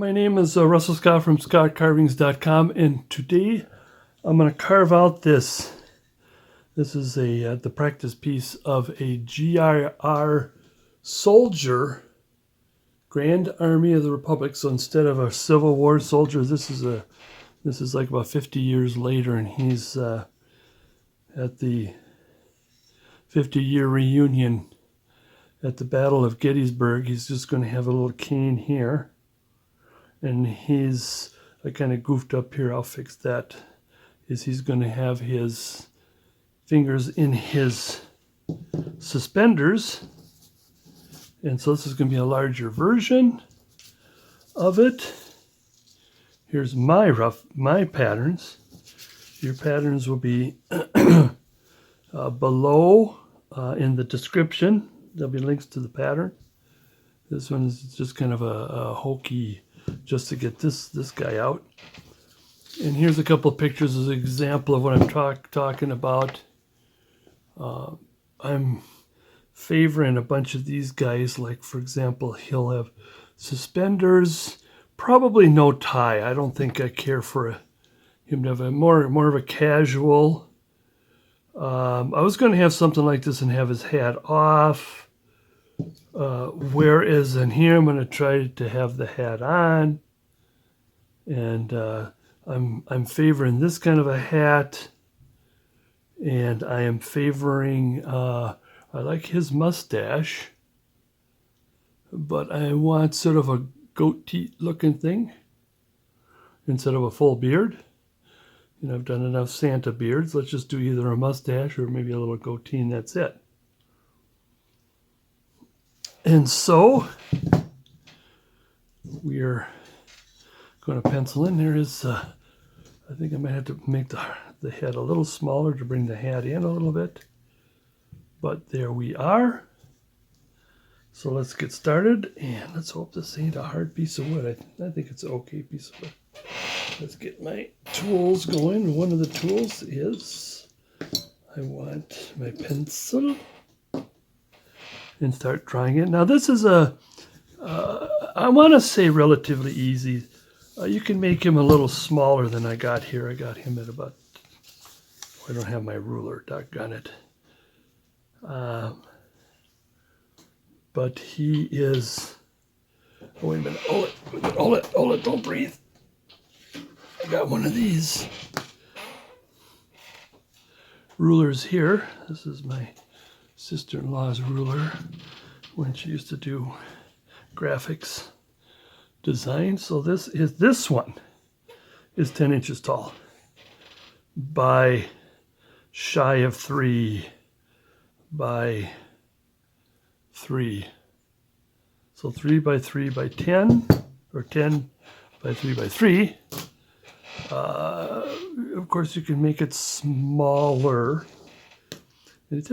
My name is Russell Scott from scottcarvings.com, and today I'm going to carve out this. This is the practice piece of a GAR soldier, Grand Army of the Republic. So instead of a Civil War soldier, this is like about 50 years later, and he's at the 50-year reunion at the Battle of Gettysburg. He's just going to have a little cane here, and he's I kind of goofed up here. I'll fix that. He's going to have his fingers in his suspenders, and so this is going to be a larger version of it. Here's my patterns. Your patterns will be below in the description. There'll be links to the pattern. This one is just kind of a hokey, just to get this guy out. And here's a couple of pictures as an example of what I'm talking about. I'm favoring a bunch of these guys. Like, for example, he'll have suspenders, probably no tie. I don't think I care for him to have a more of a casual. I was going to have something like this and have his hat off. Whereas in here, I'm going to try to have the hat on, and I'm favoring this kind of a hat, and I am favoring. I like his mustache, but I want sort of a goatee looking thing instead of a full beard. You know, I've done enough Santa beards. Let's just do either a mustache or maybe a little goatee, and that's it. And so we're going to pencil in. There is, I think I might have to make the head a little smaller to bring the hat in a little bit. But there we are. So let's get started, and let's hope this ain't a hard piece of wood. I think it's an okay piece of wood. Let's get my tools going. One of the tools is I want my pencil, and start drawing it. Now this is I want to say relatively easy. You can make him a little smaller than I got here. I got him at about, I don't have my ruler, doggone it. But he is, oh wait a minute, hold it, don't breathe. I got one of these rulers here. This is my sister-in-law's ruler when she used to do graphics design. So this one is 10 inches tall by shy of 3 by 3. So 3 by 3 by 10, or 10 by 3 by 3. Of course, you can make it smaller. It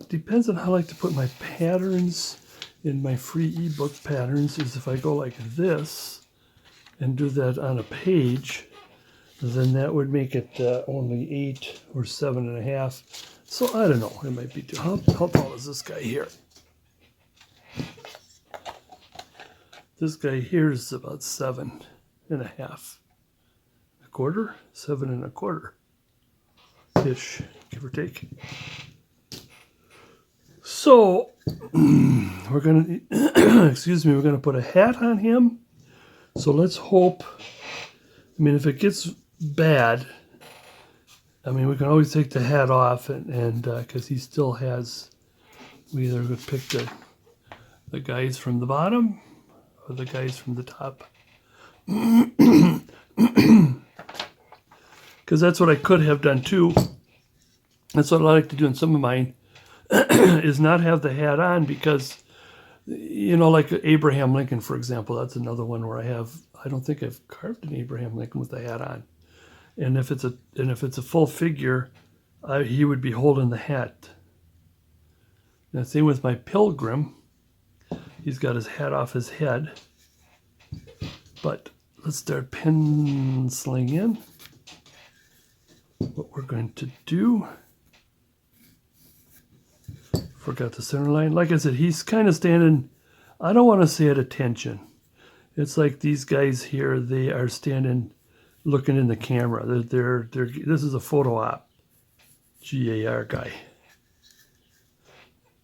depends on how I like to put my patterns in my free ebook patterns. Is if I go like this and do that on a page, then that would make it only 8 or 7.5. So I don't know. It might be too. How tall is this guy here? This guy here is about 7.5. A quarter, 7.25 ish, give or take. So we're going to, excuse me, we're going to put a hat on him. So let's hope, I mean, if it gets bad, I mean, we can always take the hat off, and because he still has, we either would pick the guys from the bottom or the guys from the top. Because that's what I could have done too. That's what I like to do in some of mine. Is not have the hat on, because, you know, like Abraham Lincoln, for example, that's another one where I don't think I've carved an Abraham Lincoln with the hat on. And if it's a full figure, he would be holding the hat. Now, same with my pilgrim. He's got his hat off his head. But let's start penciling in what we're going to do. Forgot the center line. Like I said, he's kind of standing, I don't want to say at attention. It's like these guys here, they are standing looking in the camera. This is a photo op, GAR guy.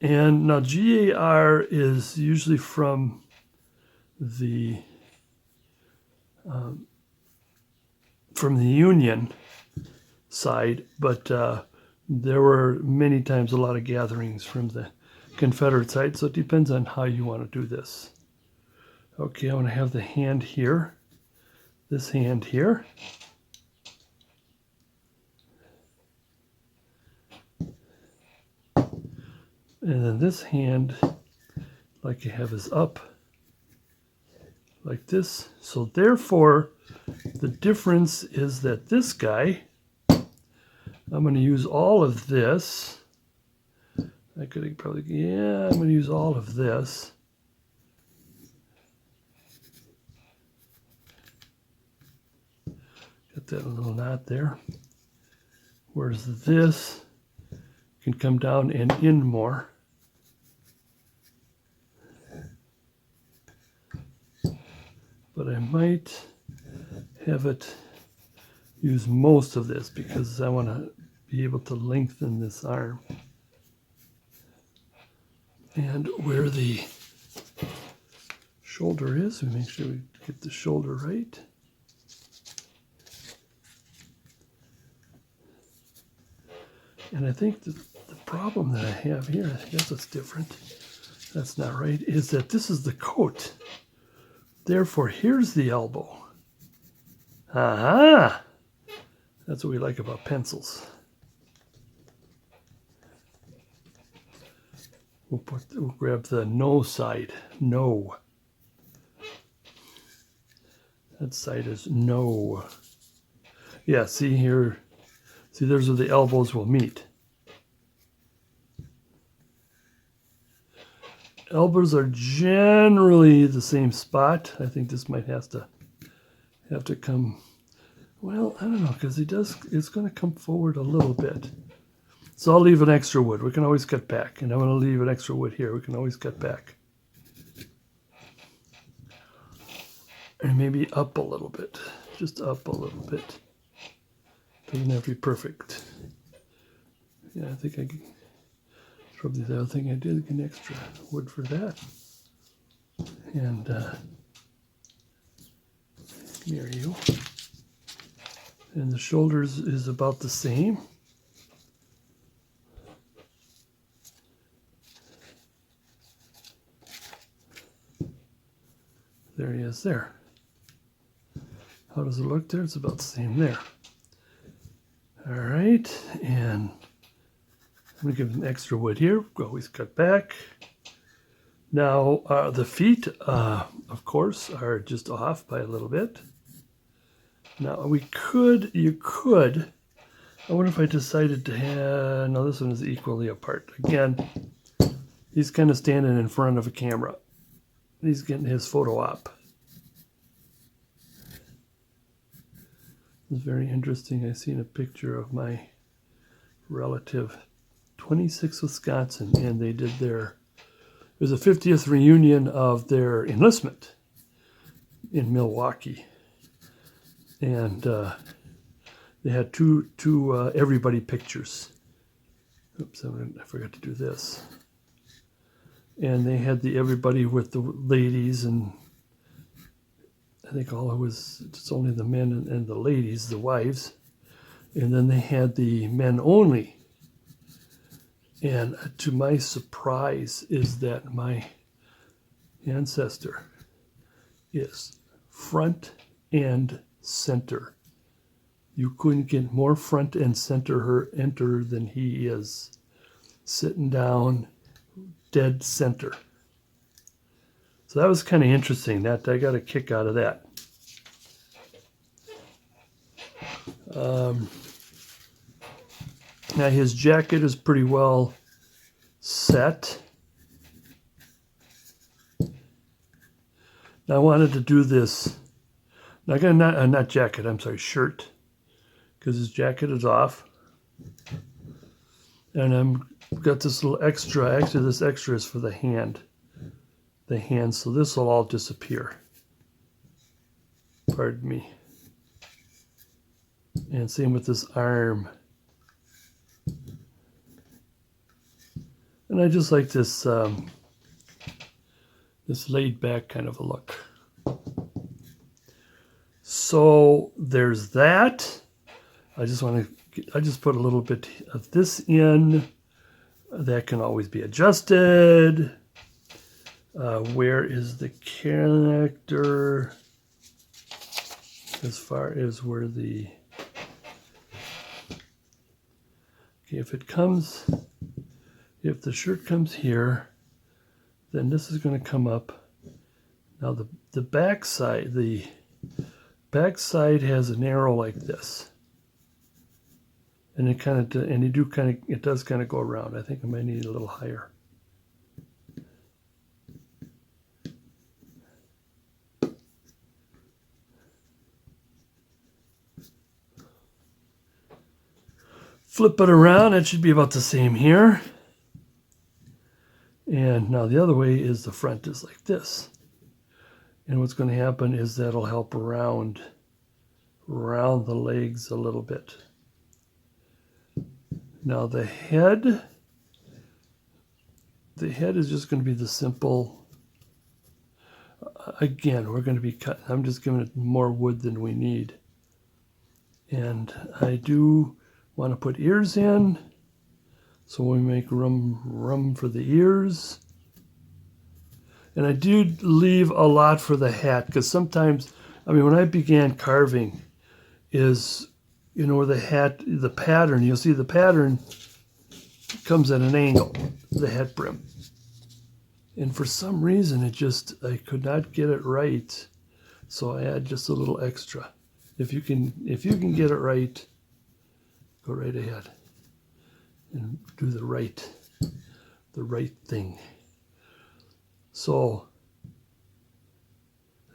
And now GAR is usually from the Union side, but there were many times a lot of gatherings from the Confederate side, so it depends on how you want to do this. Okay, I want to have the hand here, this hand here. And then this hand, like you have, is up like this. So therefore, the difference is that this guy, I'm going to use all of this. I could probably, yeah, I'm going to use all of this. Got that little knot there. Whereas this can come down and in more. But I might have it use most of this because I want to be able to lengthen this arm. And where the shoulder is, we make sure we get the shoulder right. And I think the problem that I have here, I guess it's different, that's not right, is that this is the coat. Therefore, here's the elbow. Aha! That's what we like about pencils. We'll grab the no side. No. That side is no. Yeah, see here. See, there's where the elbows will meet. Elbows are generally the same spot. I think this might have to come, well, I don't know, because it's going to come forward a little bit. So I'll leave an extra wood. We can always cut back. And I'm going to leave an extra wood here. We can always cut back. And maybe up a little bit. Just up a little bit. Doesn't have to be perfect. Yeah, I think probably the other thing I did, get an extra wood for that. And near you. And the shoulders is about the same. There he is there. How does it look there? It's about the same there. All right, and I'm going to give him extra wood here. Always cut back. Now, the feet, of course, are just off by a little bit. Now, you could, I wonder if I decided to have, no, this one is equally apart. Again, he's kind of standing in front of a camera. He's getting his photo op. It's very interesting. I seen a picture of my relative, 26 Wisconsin, and they did it was a 50th reunion of their enlistment in Milwaukee. And they had two everybody pictures. Oops, I forgot to do this. And they had the everybody with the ladies, and I think all it was just only the men and the ladies, the wives. And then they had the men only. And to my surprise is that my ancestor is front and center. You couldn't get more front and center than he is. Sitting down, dead center. So that was kind of interesting. That I got a kick out of that. Now his jacket is pretty well set. Now I wanted to do this. Now I got not jacket. I'm sorry, shirt, because his jacket is off, and I've got this little extra. Actually, this extra is for the hand. So this will all disappear. Pardon me. And same with this arm. And I just like this this laid back kind of a look. So there's that. I just put a little bit of this in. That can always be adjusted. Where is the connector? As far as where the... Okay, if the shirt comes here, then this is going to come up. Now the back side has an arrow like this. And it does kind of go around. I think I might need it a little higher. Flip it around, it should be about the same here. And now the other way is the front is like this. And what's going to happen is that'll help round the legs a little bit. Now the head is just going to be the simple, again, we're going to be cutting, I'm just giving it more wood than we need. And I do want to put ears in, so we make room for the ears. And I do leave a lot for the hat, because sometimes, I mean, when I began carving, is, you know, where the pattern, you'll see the pattern comes at an angle, the hat brim. And for some reason, I could not get it right, so I add just a little extra. If you can get it right, go right ahead and do the right thing. So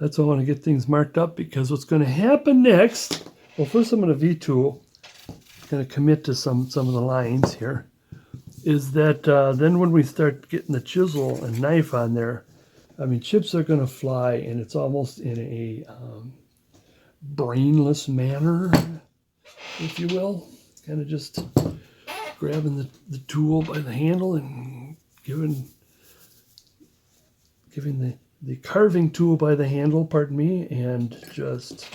that's why I want to get things marked up, because what's going to happen next, well, first I'm going to V-tool, going to commit to some of the lines here, is that then when we start getting the chisel and knife on there, I mean, chips are going to fly, and it's almost in a brainless manner, if you will. Kind of just grabbing the tool by the handle and giving the carving tool by the handle, pardon me, and just,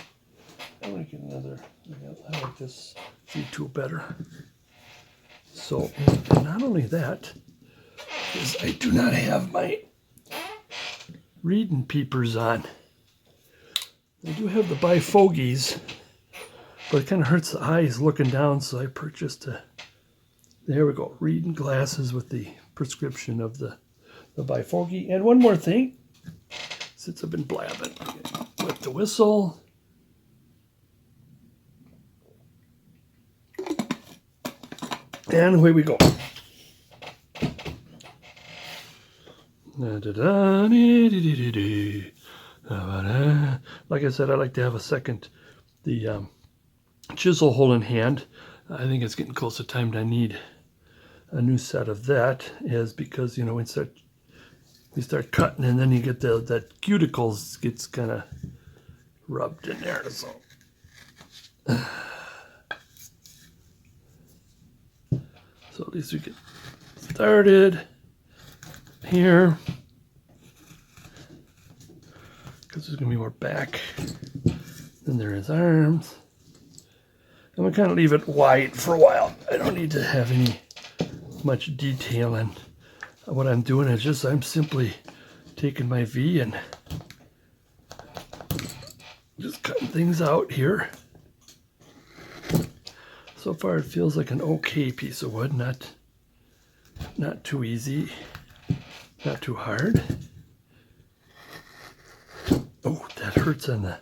I want to get another, I like this V-tool better. So, and not only that, is I do not have my reading peepers on. I do have the bifogies, but it kind of hurts the eyes looking down, so I purchased there we go, reading glasses with the prescription of the bifogi. And one more thing, since I've been blabbing, with the whistle. And away we go. Like I said, I like to have the chisel hole in hand. I think it's getting close to time I need a new set of that, is because, you know, we start cutting, and then you get that cuticles gets kind of rubbed in there. So at least we get started here, because there's going to be more back than there is arms. I'm going to kind of leave it wide for a while. I don't need to have much detail in what I'm doing. It's just I'm simply taking my V and just cutting things out here. So far it feels like an okay piece of wood, not too easy, not too hard. Oh, that hurts on the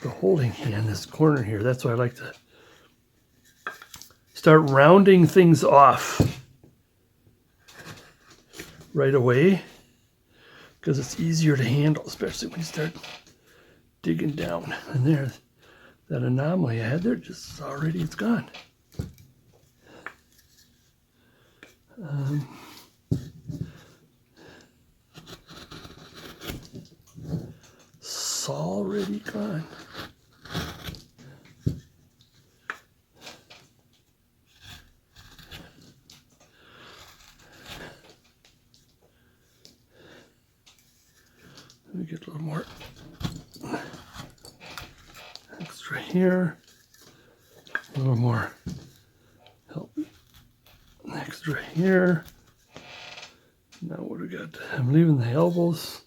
holding hand, this corner here. That's why I like to start rounding things off right away, because it's easier to handle, especially when you start digging down. And there, that anomaly I had there, just already it's gone. It's already gone. here. A little more help extra here. Now what do we got? I'm leaving the elbows,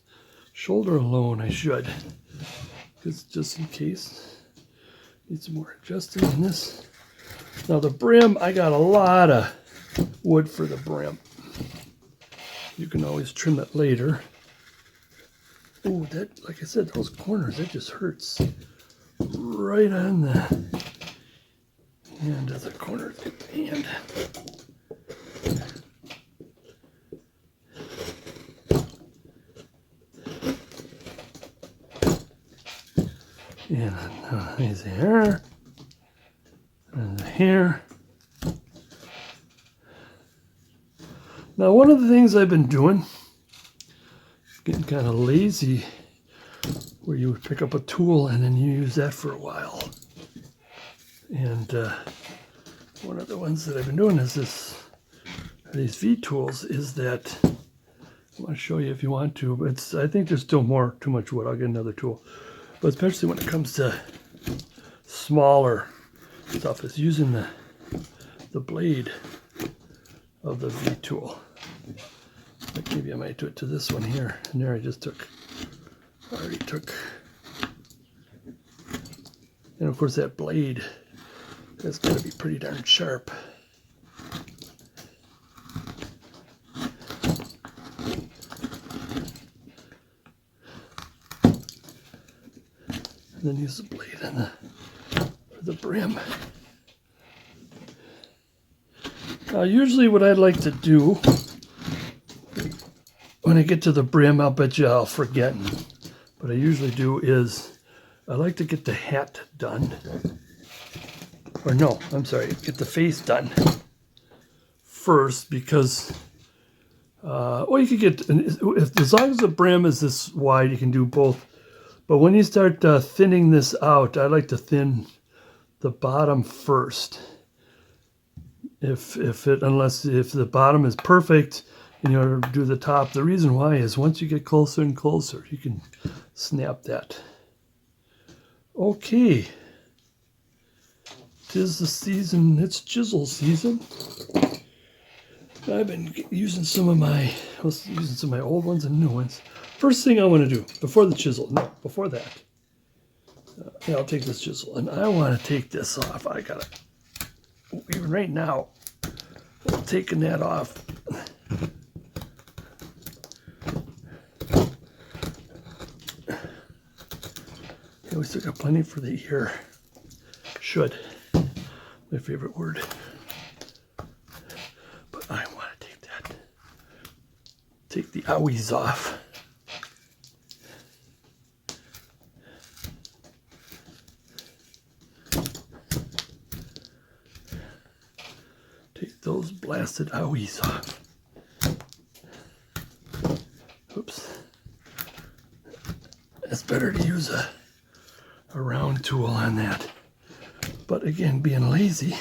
shoulder alone. I should, because just in case need some more adjusting on this. Now the brim, I got a lot of wood for the brim. You can always trim it later. Oh, that, like I said, those corners, that just hurts right on the end of the corner of the hand. And these here, and here. Now, one of the things I've been doing, getting kind of lazy, where you would pick up a tool and then you use that for a while. And one of the ones that I've been doing is these V tools. Is that I want to show you if you want to, but I think there's still too much wood. I'll get another tool. But especially when it comes to smaller stuff, is using the blade of the V tool. Like maybe I might do it to this one here. And there I already took. And of course that blade has got to be pretty darn sharp. And then use the blade for the brim. Now usually what I'd like to do when I get to the brim, I'll bet you I'll forget. What I usually do is I like to get the hat done. Or no, I'm sorry, get the face done first, because well, you could get, as long as the brim is this wide, you can do both. But when you start thinning this out, I like to thin the bottom first. If the bottom is perfect and you want to do the top, the reason why is once you get closer and closer, you can snap that. Okay. 'Tis the season, it's chisel season. I've been using some of my old ones and new ones. First thing I want to do, before the chisel, no, before that, yeah, I'll take this chisel, and I want to take this off. I got it. Even right now, I'm taking that off. Yeah, we still got plenty for the ear. Should. My favorite word. But I want to take that. Take the owies off. Take those blasted owies off. Oops. It's better to use a round tool on that. But again, being lazy,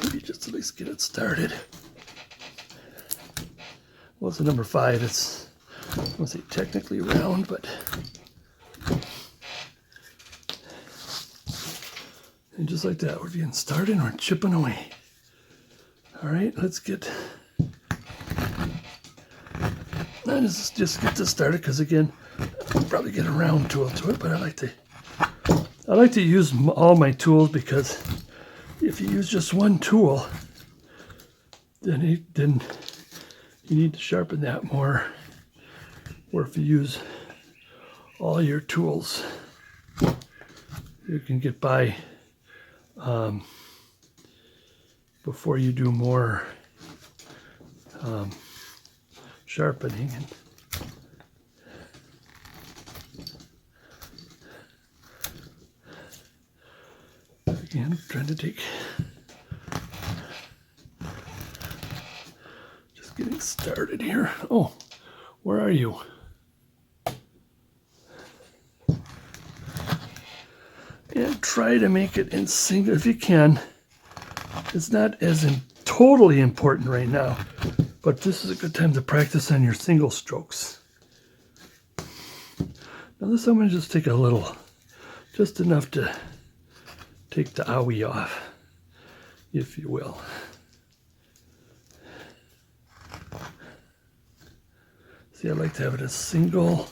maybe just at least get it started. Well, it's a number 5. It's, I want to say technically round, but. And just like that, we're getting started and we're chipping away. All right, let's get. Let's just get this started, because again, I'll probably get a round tool to it, but I like to use all my tools, because if you use just one tool, then you need to sharpen that more. Or if you use all your tools, you can get by before you do more sharpening. Again, trying to take, just getting started here. Oh, where are you? And try to make it in single if you can. It's not as totally important right now, but this is a good time to practice on your single strokes. Now this I'm going to just take a little, just enough to take the owie off, if you will. See, I like to have it a single,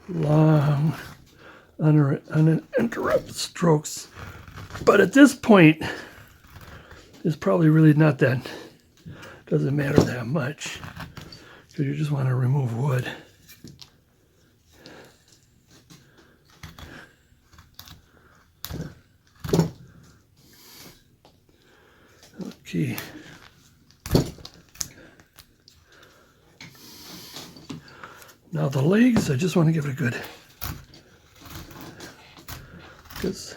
long, uninterrupted strokes. But at this point, it's probably really not that, doesn't matter that much, because you just want to remove wood. Okay. Now the legs, I just want to give it a good, because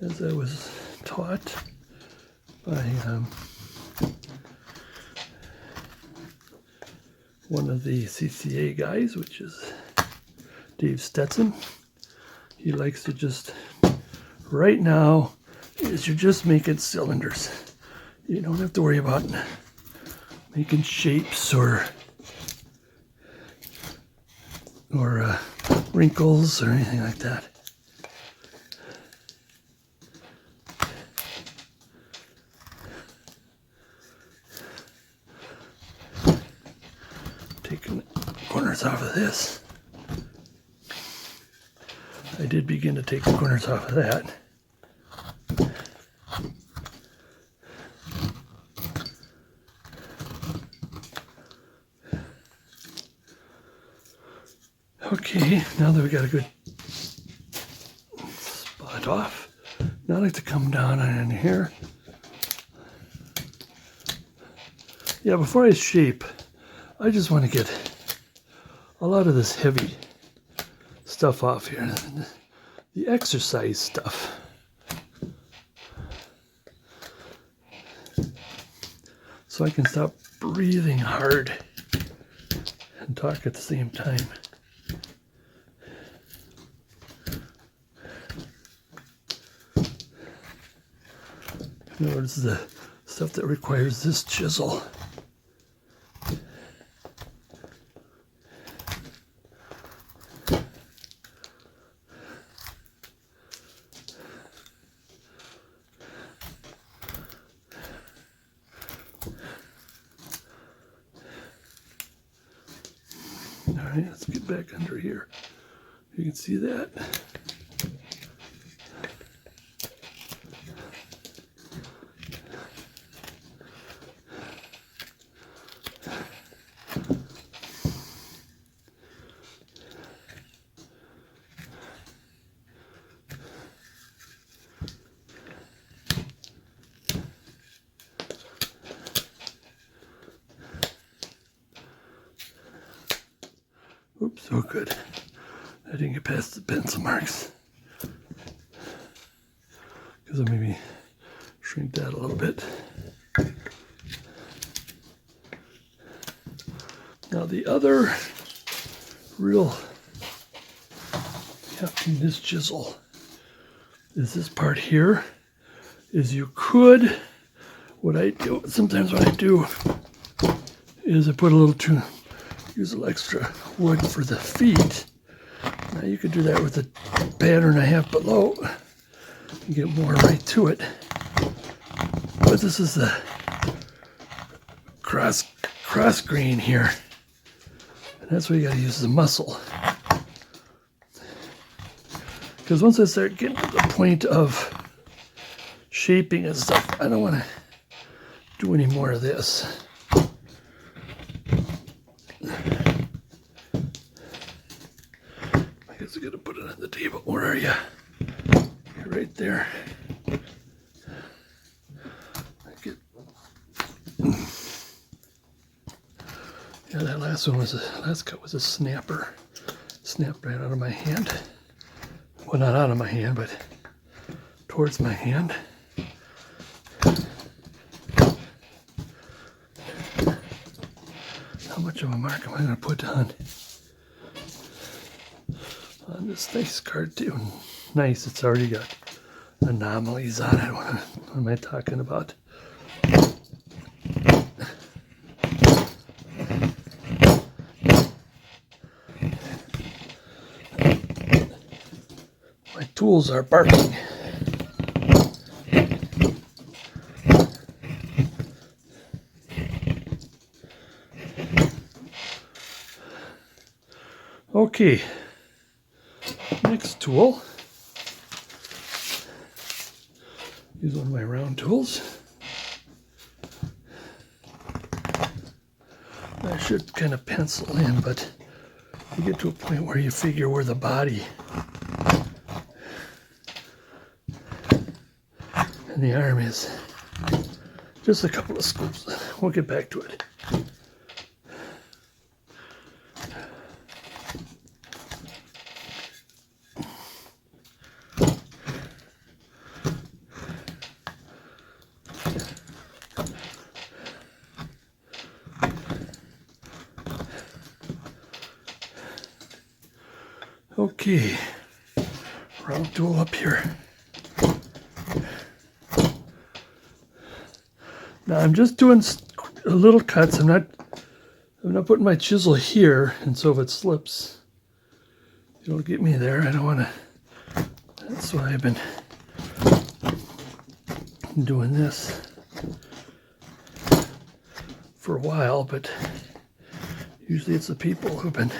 as I was taught by one of the CCA guys, which is Dave Stetson, he likes to just, right now, is you're just making cylinders. You don't have to worry about making shapes or wrinkles or anything like that. Taking corners off of this. I did begin to take the corners off of that. Okay, now that we got a good spot off, now I like to come down in here. Yeah, before I shape, I just want to get a lot of this heavy stuff off here, the exercise stuff. So I can stop breathing hard and talk at the same time. In other words, the stuff that requires this chisel. All right, let's get back under here. You can see that. Oops, oh good. I didn't get past the pencil marks. Because I'll maybe shrink that a little bit. Now the other real hefty in this chisel is this part here. Is you could, what I do, sometimes what I do is I put a little use a little extra wood for the feet. Now you could do that with a pattern I have below and get more right to it. But this is the cross grain here. And that's where you gotta use the muscle. Because once I start getting to the point of shaping and stuff, I don't want to do any more of this. I guess I gotta put it on the table. Where are you? You're right there. Yeah, that last cut was a snapper. Snapped right out of my hand. Well, not out of my hand, but towards my hand. How much of a mark am I going to put on this nice cartoon? Nice, it's already got anomalies on it. What am I talking about? My tools are barking. Okay, next tool. Use one of my round tools. I should kind of pencil in, but you get to a point where you figure where the body and the arm is. Just a couple of scoops. We'll get back to it. Okay, round tool up here. Now I'm just doing little cuts. I'm not putting my chisel here, and so if it slips, it'll get me there. I don't want to. That's why I've been doing this for a while, but usually it's the people who've been.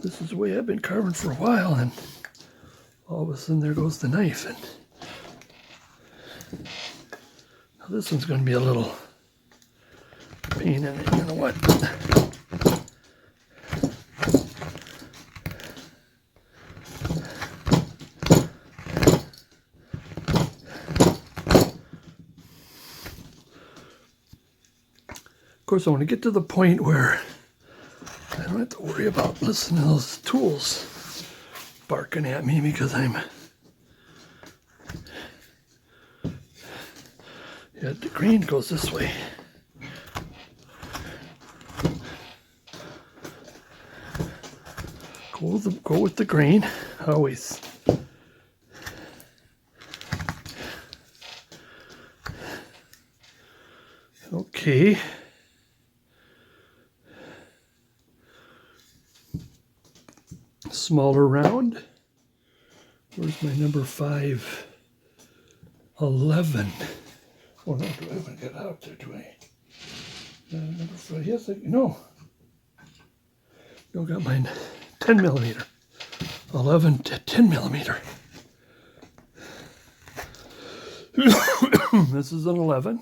This is the way I've been carving for a while, and all of a sudden there goes the knife. And now this one's going to be a little pain in it. You know what? Of course, I want to get to the point where I don't have to worry about listening to those tools barking at me because I'm. Yeah, the grain goes this way. Go with the grain, always. Okay. Smaller round. Where's my number 511? Oh no, do I haven't got out there, do I? Number 5, yes, no. No, got mine 10 millimeter. 11 to 10 millimeter. This is an 11.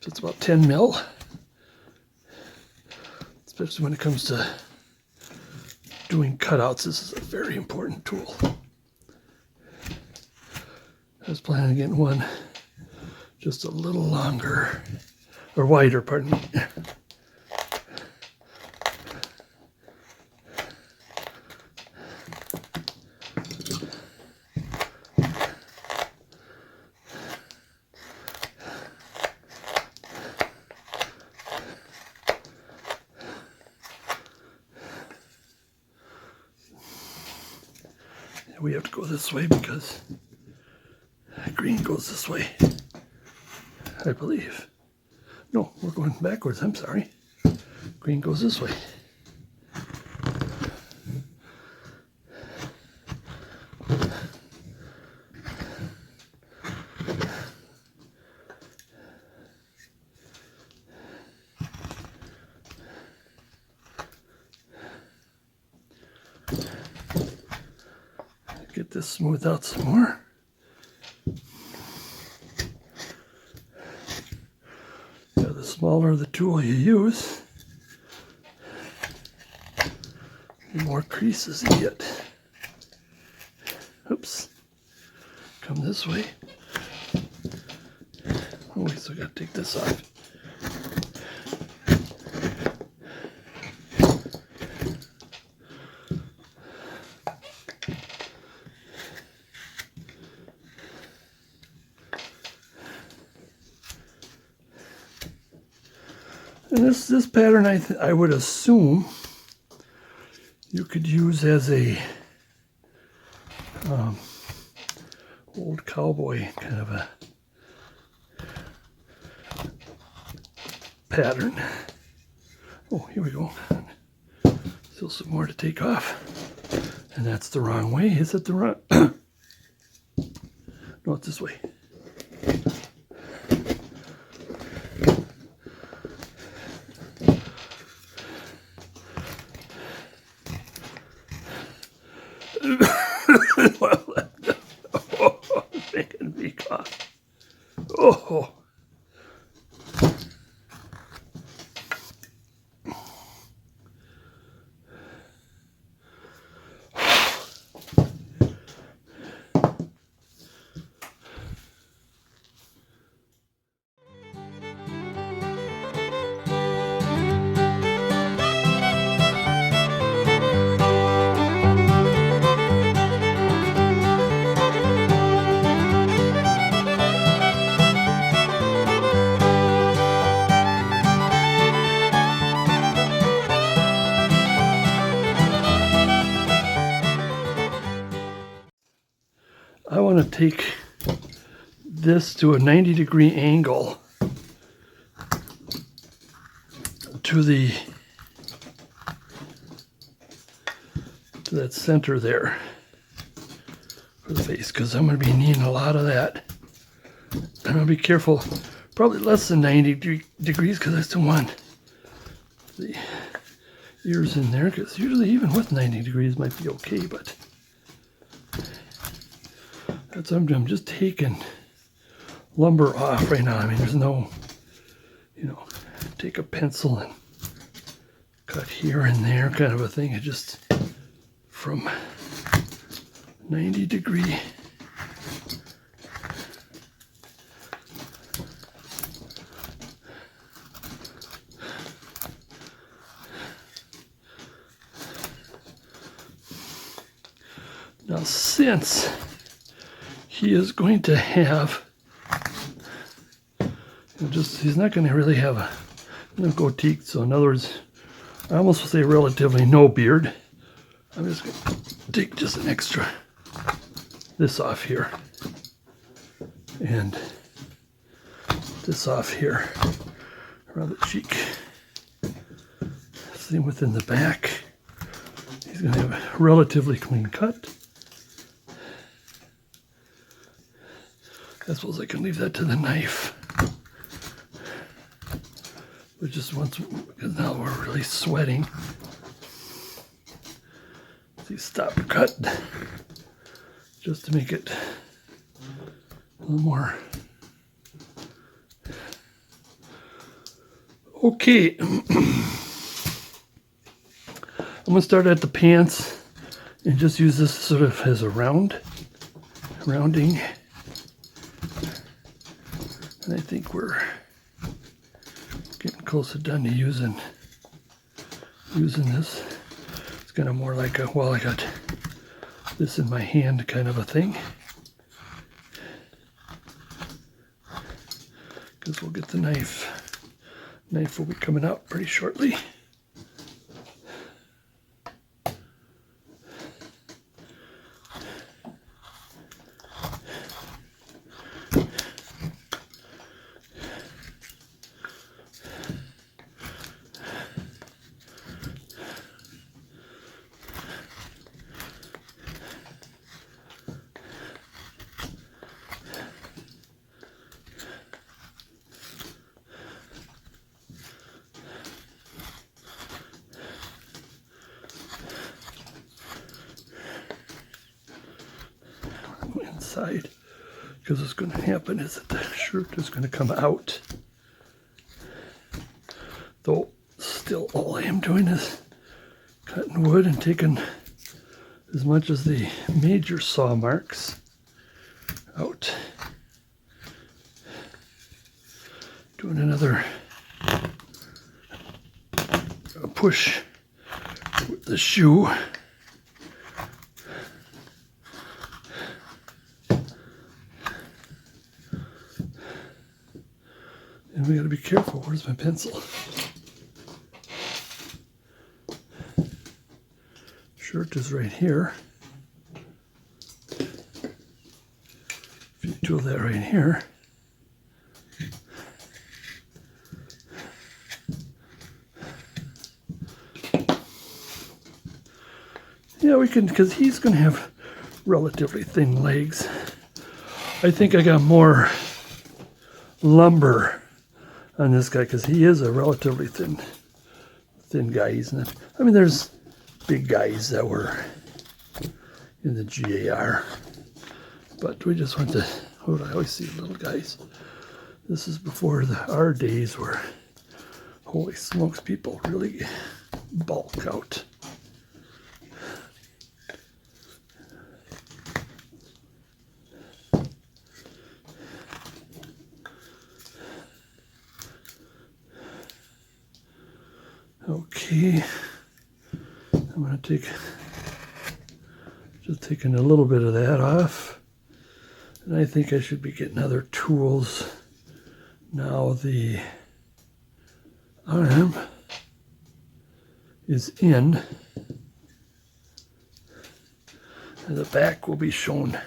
So it's about 10 mil. Especially when it comes to doing cutouts, this is a very important tool. I was planning on getting one just a little longer, or wider, pardon me. We have to go this way because green goes this way, I believe. No, we're going backwards, I'm sorry. Green goes this way. Get this smoothed out some more. Yeah, the smaller the tool you use, the more creases you get. Oops. Come this way. Oh, we still got to take this off. And this pattern, I would assume you could use as a old cowboy kind of a pattern. Oh, here we go. Still some more to take off. And that's the wrong way. Is it the wrong? No, it's this way. Oh. I want to take this to a 90-degree angle to that center there for the face, because I'm going to be needing a lot of that. And I'll be careful, probably less than 90 degrees, because I still want the ears in there, because usually even with 90 degrees might be okay, but that's what I'm doing. I'm just taking lumber off right now. I mean, there's no, take a pencil and cut here and there kind of a thing. It just from 90 degree. Now, since he is going to have, he's not going to really have a goatee. So in other words, I almost will say relatively no beard. I'm just going to take just an extra, this off here, and this off here around the cheek. Same within the back. He's going to have a relatively clean cut. I suppose I can leave that to the knife. But just once, because now we're really sweating. See, stop cut, just to make it a little more. Okay, I'm gonna start at the pants and just use this sort of as a rounding. And I think we're getting close to done to using this. It's kind of more like a, well, I got this in my hand kind of a thing. Because we'll get the knife. Knife will be coming out pretty shortly. Inside, because what's going to happen is that the shirt is going to come out. Though still all I am doing is cutting wood and taking as much as the major saw marks out. Doing another push with the shoe. And we got to be careful. Where's my pencil? Shirt is right here. If you tool that right here. Yeah, we can, because he's going to have relatively thin legs. I think I got more lumber on this guy because he is a relatively thin guy. He's not, I mean, there's big guys that were in the GAR, but we just went to, I always see little guys. This is before our days where, holy smokes, people really bulk out. Okay, I'm going to just taking a little bit of that off. And I think I should be getting other tools. Now the arm is in, and the back will be shown,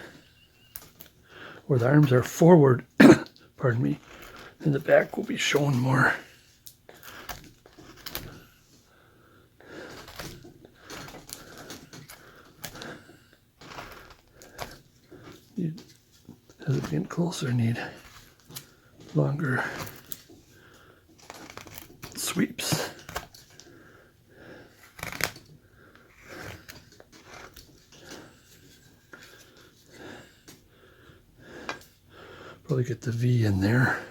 or the arms are forward, pardon me, and the back will be shown more. As it getting closer, need longer sweeps. Probably get the V in there.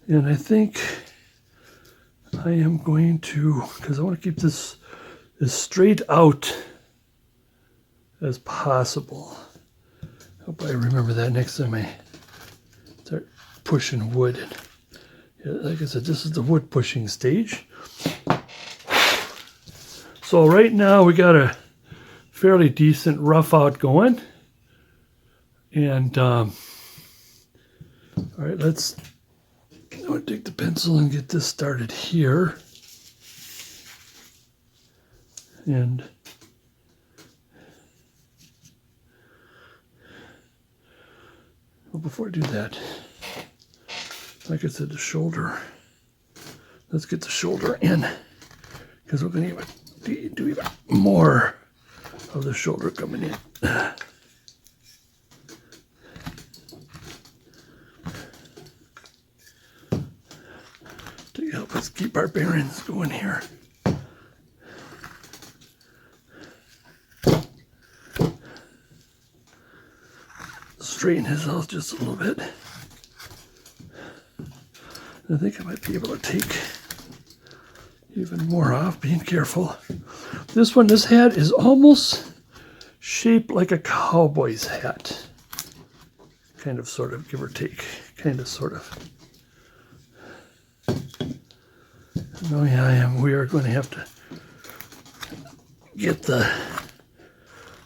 And I think I am going to, because I want to keep this as straight out as possible. Hope I remember that next time I start pushing wood. Yeah, like I said, this is the wood pushing stage. So right now we got a fairly decent rough out going. And all right, I'm going to take the pencil and get this started here. And before I do that, like I said, the shoulder, let's get the shoulder in, because we're going to do even more of the shoulder coming in. To help us keep our bearings going here. Straighten his out just a little bit. I think I might be able to take even more off, being careful. This hat is almost shaped like a cowboy's hat. Kind of, sort of, give or take. Kind of, sort of. Oh yeah, we are going to have to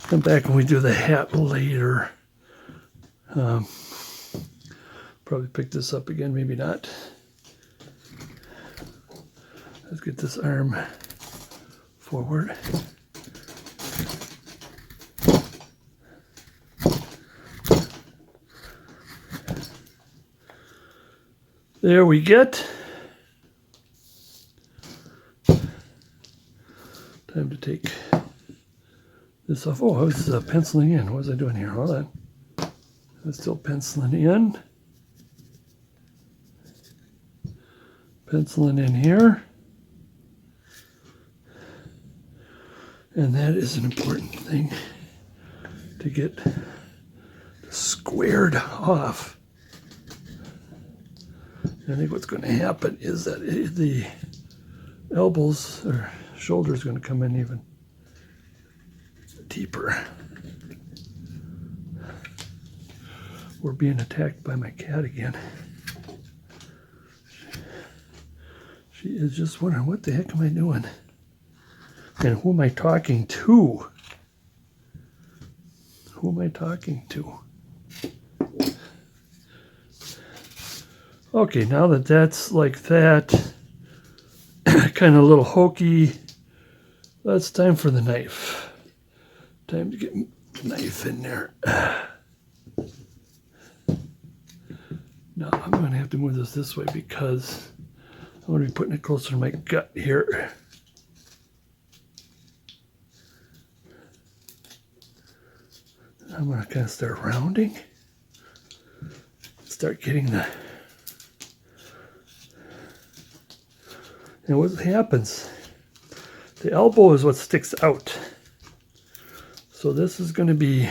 come back when we do the hat later. Probably pick this up again, maybe not. Let's get this arm forward. There we get. Time to take this off. Oh, I was penciling in. What was I doing here? Hold on. I'm still penciling in. Penciling in here. And that is an important thing to get squared off. I think what's going to happen is that the elbows or shoulder is going to come in even deeper. We're being attacked by my cat again. She is just wondering, what the heck am I doing? And who am I talking to? Who am I talking to? Okay, now that that's like that, kind of a little hokey, it's time for the knife. Time to get the knife in there. Now I'm going to have to move this way because I'm going to be putting it closer to my gut here. I'm going to kind of start rounding. Start getting the... And what happens, the elbow is what sticks out. So this is going to be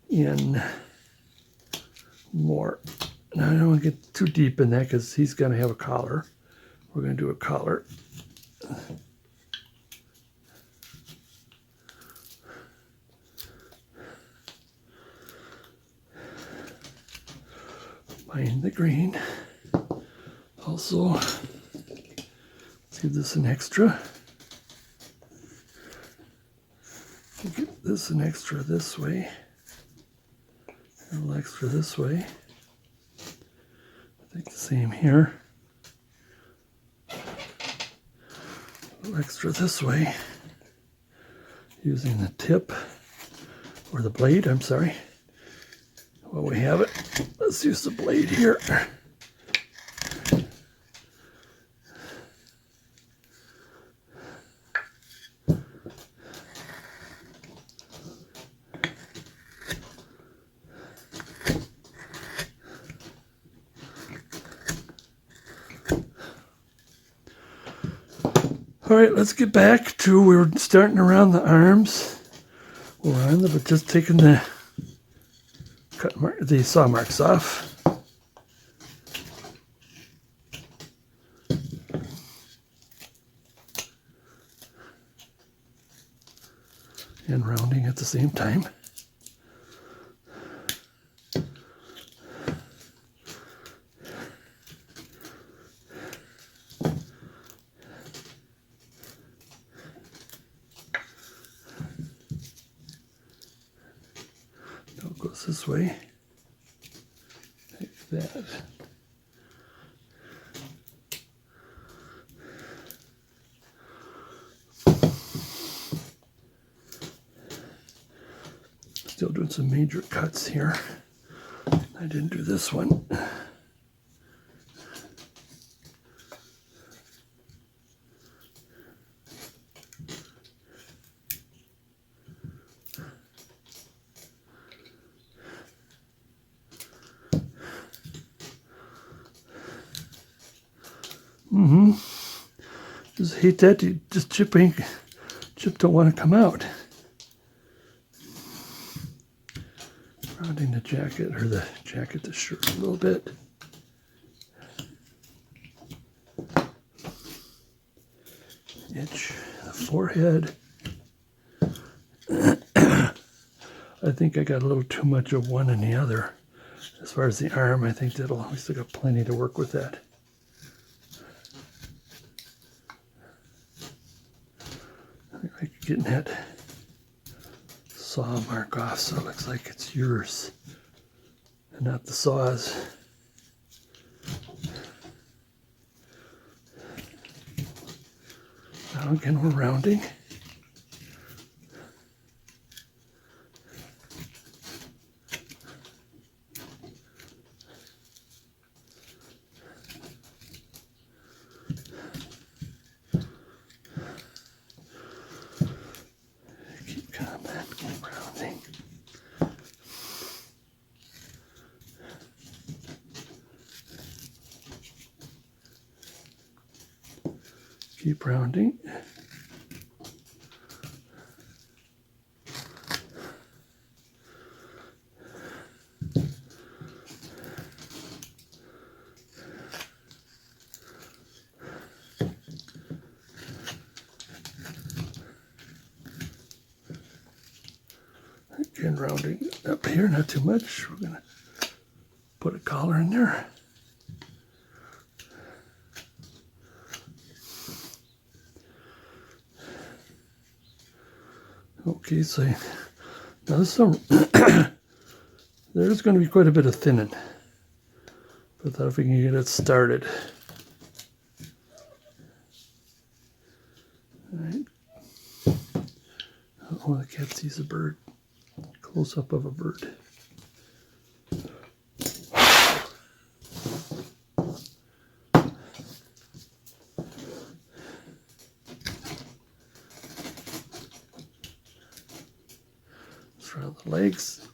in more Now I don't want to get too deep in that because he's going to have a collar. We're going to do a collar. Buying the green. Also, let's give this an extra. Get this an extra this way. A little extra this way. I think the same here. A little extra this way. Using the tip, or the blade, I'm sorry. While we have it, let's use the blade here. All right, let's get back to, we were starting around the arms. We're on the, but just taking the the saw marks off. And rounding at the same time. Now it goes this way. Like that. Still doing some major cuts here. I didn't do this one. Just hate that. You just chip don't want to come out. Rounding the jacket, or the shirt a little bit. Itch the forehead. I think I got a little too much of one and the other. As far as the arm, I think we still got plenty to work with that. I like getting that saw mark off so it looks like it's yours and not the saw's. Now again, we're rounding. Keep rounding. Again, rounding up here, not too much. We're gonna put a collar in there. Okay, so now this there's going to be quite a bit of thinning, but I thought if we can get it started. All right. Oh, the cat sees a bird. Close up of a bird. Around the legs.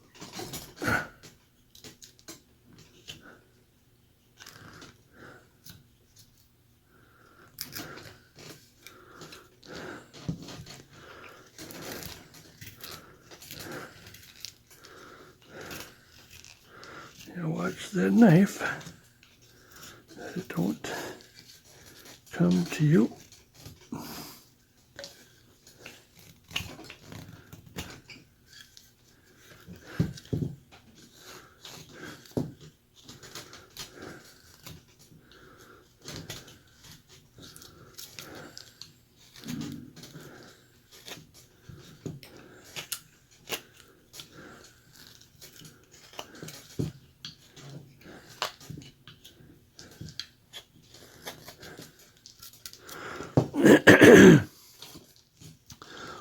Yeah, watch that knife that it don't come to you.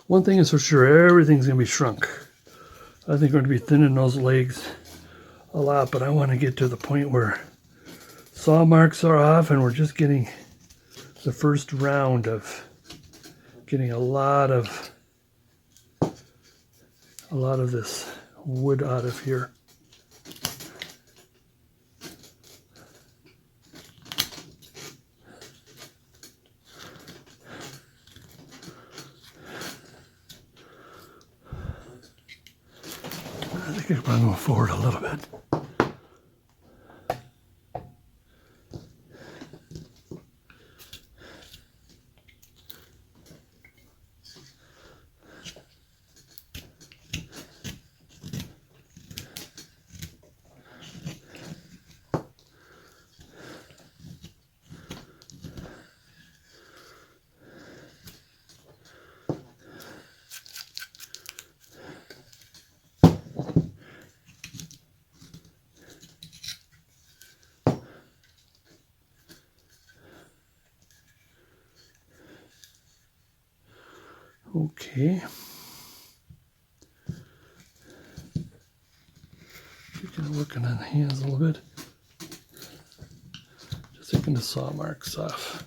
One thing is for sure, everything's going to be shrunk. I think we're going to be thinning those legs a lot, but I want to get to the point where saw marks are off and we're just getting the first round of getting a lot of this wood out of here. I think I'm going to move forward a little bit. Okay. Just kind of working on the hands a little bit. Just taking the saw marks off.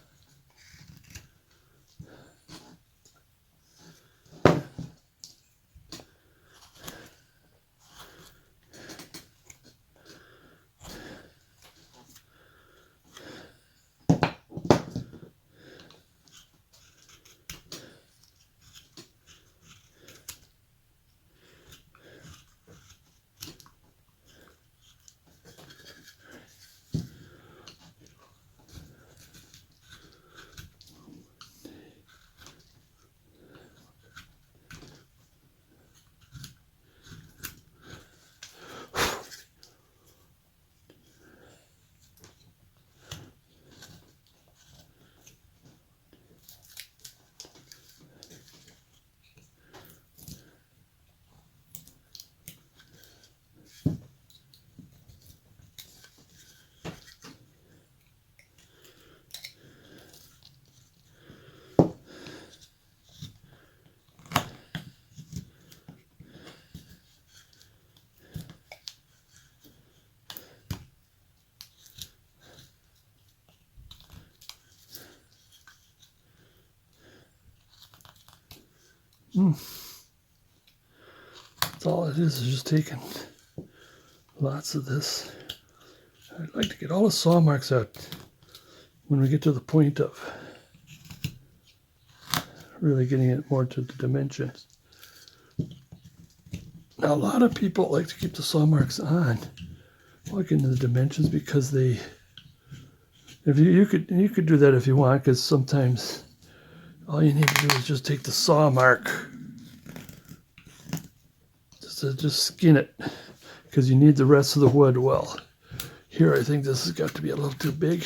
That's all it is just taking lots of this. I'd like to get all the saw marks out when we get to the point of really getting it more to the dimensions. Now a lot of people like to keep the saw marks on while getting to the dimensions because they, if you could do that if you want, because sometimes all you need to do is just take the saw mark, just skin it, because you need the rest of the wood. Well, here I think this has got to be a little too big,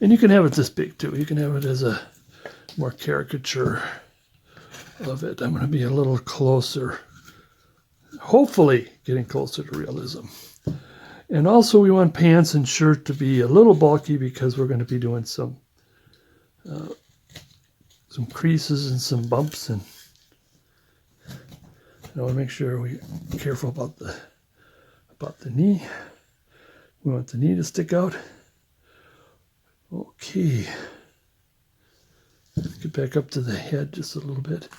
and you can have it this big too. You can have it as a more caricature of it. I'm going to be a little closer, hopefully getting closer to realism. And also we want pants and shirt to be a little bulky because we're going to be doing some creases and some bumps, and I want to make sure we're careful about the knee. We want the knee to stick out. Okay. Let's get back up to the head just a little bit.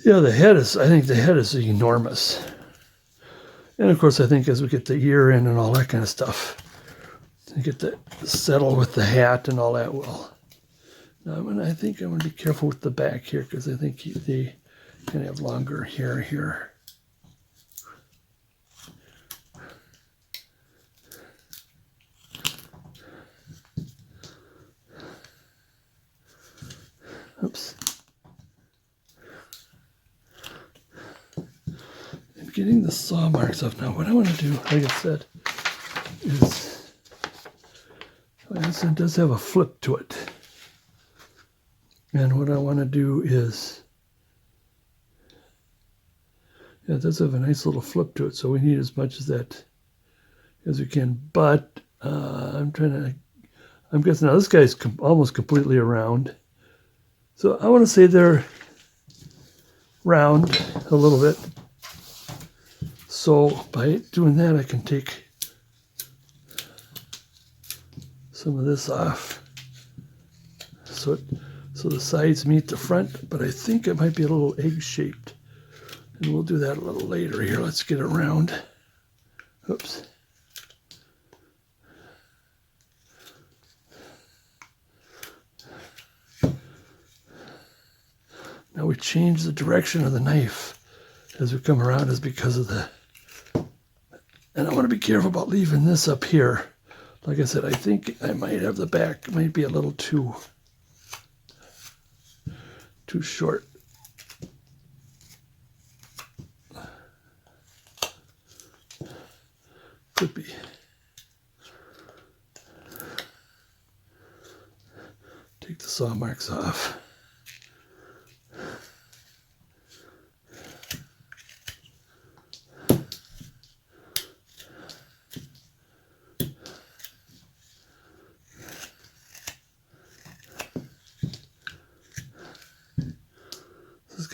Yeah, I think the head is enormous. And of course, I think as we get the ear in and all that kind of stuff, we get that settle with the hat and all that, we'll Now I think I'm going to be careful with the back here because I think they can have longer hair here. Oops. I'm getting the saw marks off now. What I want to do, like I said, is it does have a flip to it. And what I want to do is, yeah, it does have a nice little flip to it, so we need as much of that as we can. But I'm guessing now this guy's almost completely around. So I want to say they're round a little bit. So by doing that, I can take some of this off. So the sides meet the front, but I think it might be a little egg-shaped. And we'll do that a little later here. Let's get it round. Oops. Now we change the direction of the knife as we come around is because of the, and I want to be careful about leaving this up here. Like I said, I think I might have the back, might be a little too short. Could be. Take the saw marks off.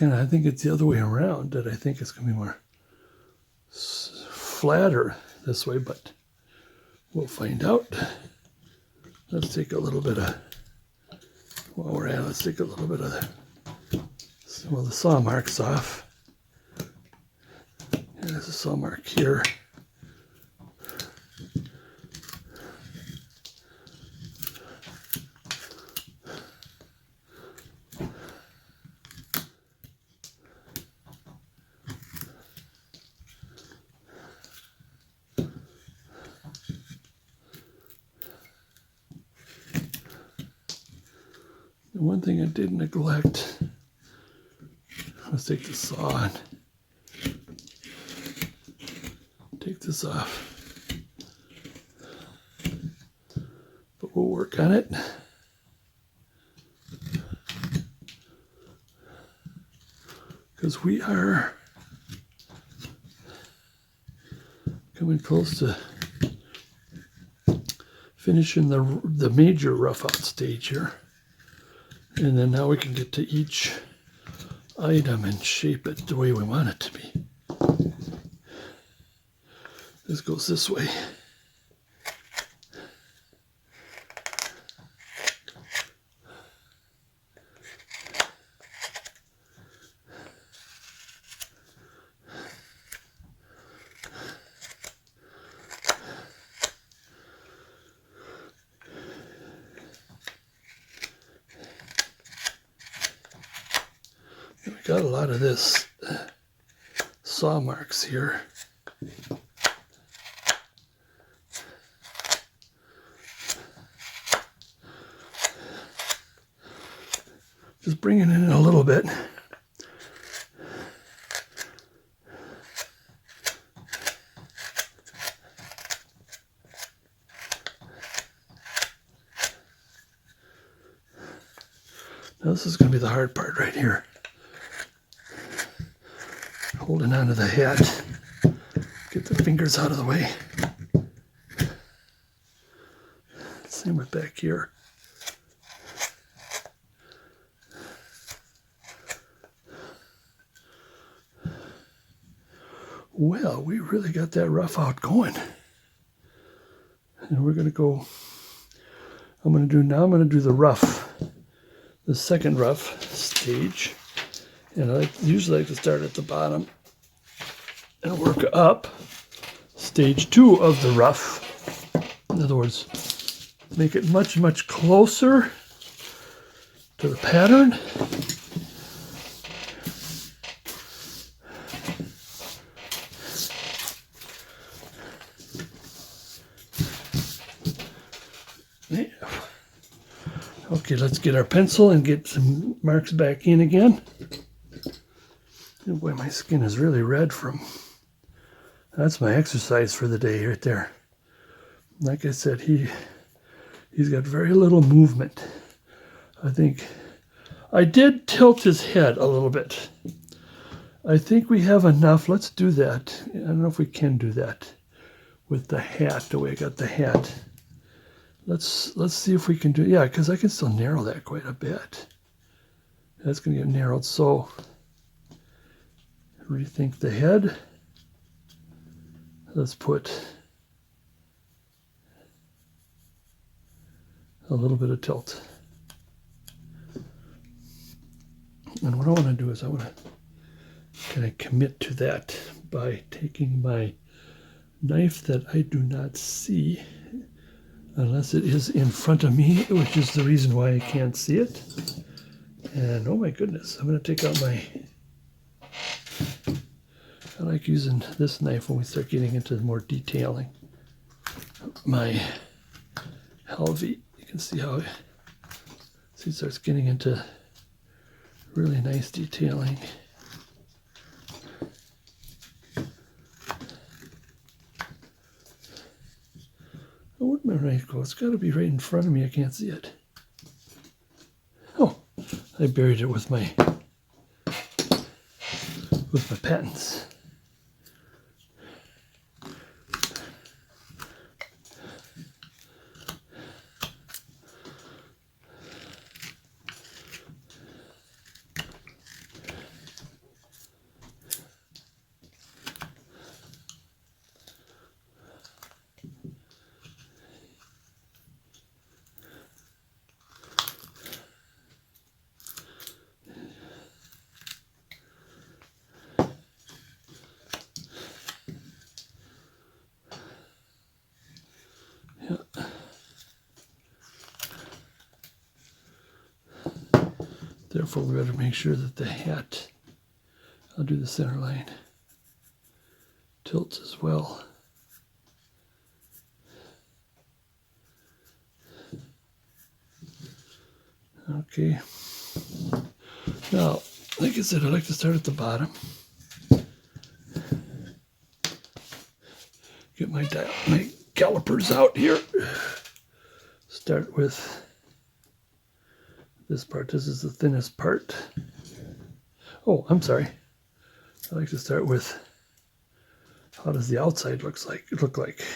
I think it's the other way around, that I think it's going to be more flatter this way, but we'll find out. Let's take a little bit of, while we're at it, let's take a little bit of some of the saw marks off. And there's a saw mark here. One thing I did neglect, let's take the saw and take this off, but we'll work on it. Because we are coming close to finishing the major rough out stage here. And then now we can get to each item and shape it the way we want it to be. This goes this way. Got a lot of this saw marks here. Just bringing it in a little bit. Now this is going to be the hard part right here. Holding onto the hat, get the fingers out of the way. Same with back here. Well, we really got that rough out going. And we're going to go, I'm going to do the rough, the second rough stage. And I usually like to start at the bottom and work up. Stage 2 of the rough. In other words, make it much, much closer to the pattern. Okay, let's get our pencil and get some marks back in again. Oh boy, my skin is really red from... That's my exercise for the day right there. Like I said, he's got very little movement. I think I did tilt his head a little bit. I think we have enough. Let's do that. I don't know if we can do that with the hat, the way I got the hat. Let's see if we can do, yeah, because I can still narrow that quite a bit. That's going to get narrowed. So rethink the head. Let's put a little bit of tilt. And what I want to do is I want to kind of commit to that by taking my knife that I do not see unless it is in front of me, which is the reason why I can't see it. And oh my goodness, I'm going to take out my... I like using this knife when we start getting into more detailing. My Helvey, you can see how it starts getting into really nice detailing. Oh, where'd my knife go? It's got to be right in front of me. I can't see it. Oh, I buried it with my patents. Therefore, we better make sure that the hat, I'll do the center line, tilts as well. Okay. Now, like I said, I like to start at the bottom. Get my calipers out here. Start with this part. This is the thinnest part. Oh, I'm sorry. I like to start with how does the outside look like.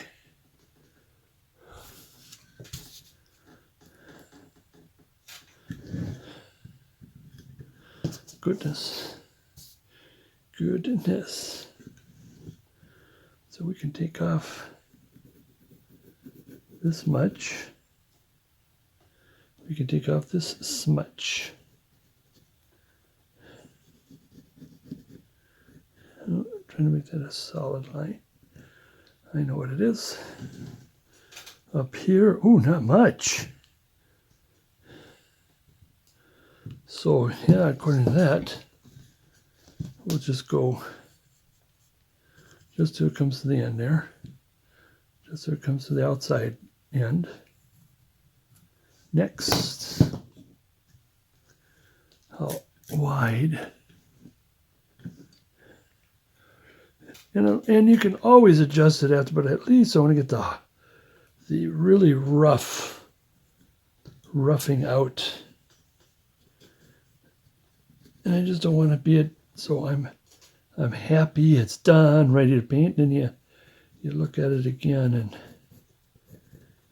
Goodness. So we can take off this much. We can take off this smudge. Oh, I'm trying to make that a solid line. I know what it is. Up here, oh, not much. So, yeah, according to that, we'll just go just till it comes to the end there. Just so it comes to the outside end. Next, how wide, and you can always adjust it after, but at least I want to get the really roughing out, and I just don't want to be it. So I'm happy it's done, ready to paint, and you look at it again and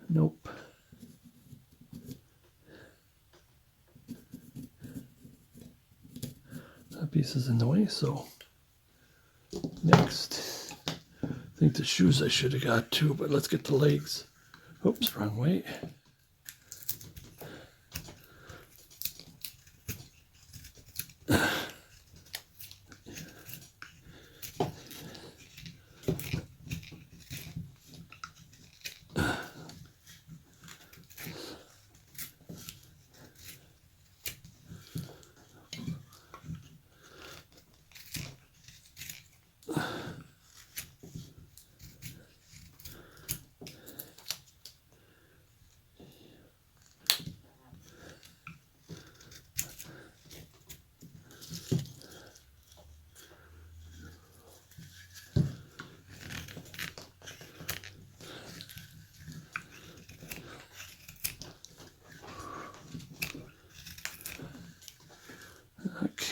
nope. That piece is in the way, so next. I think the shoes I should have got too, but let's get the legs. Oops, wrong way.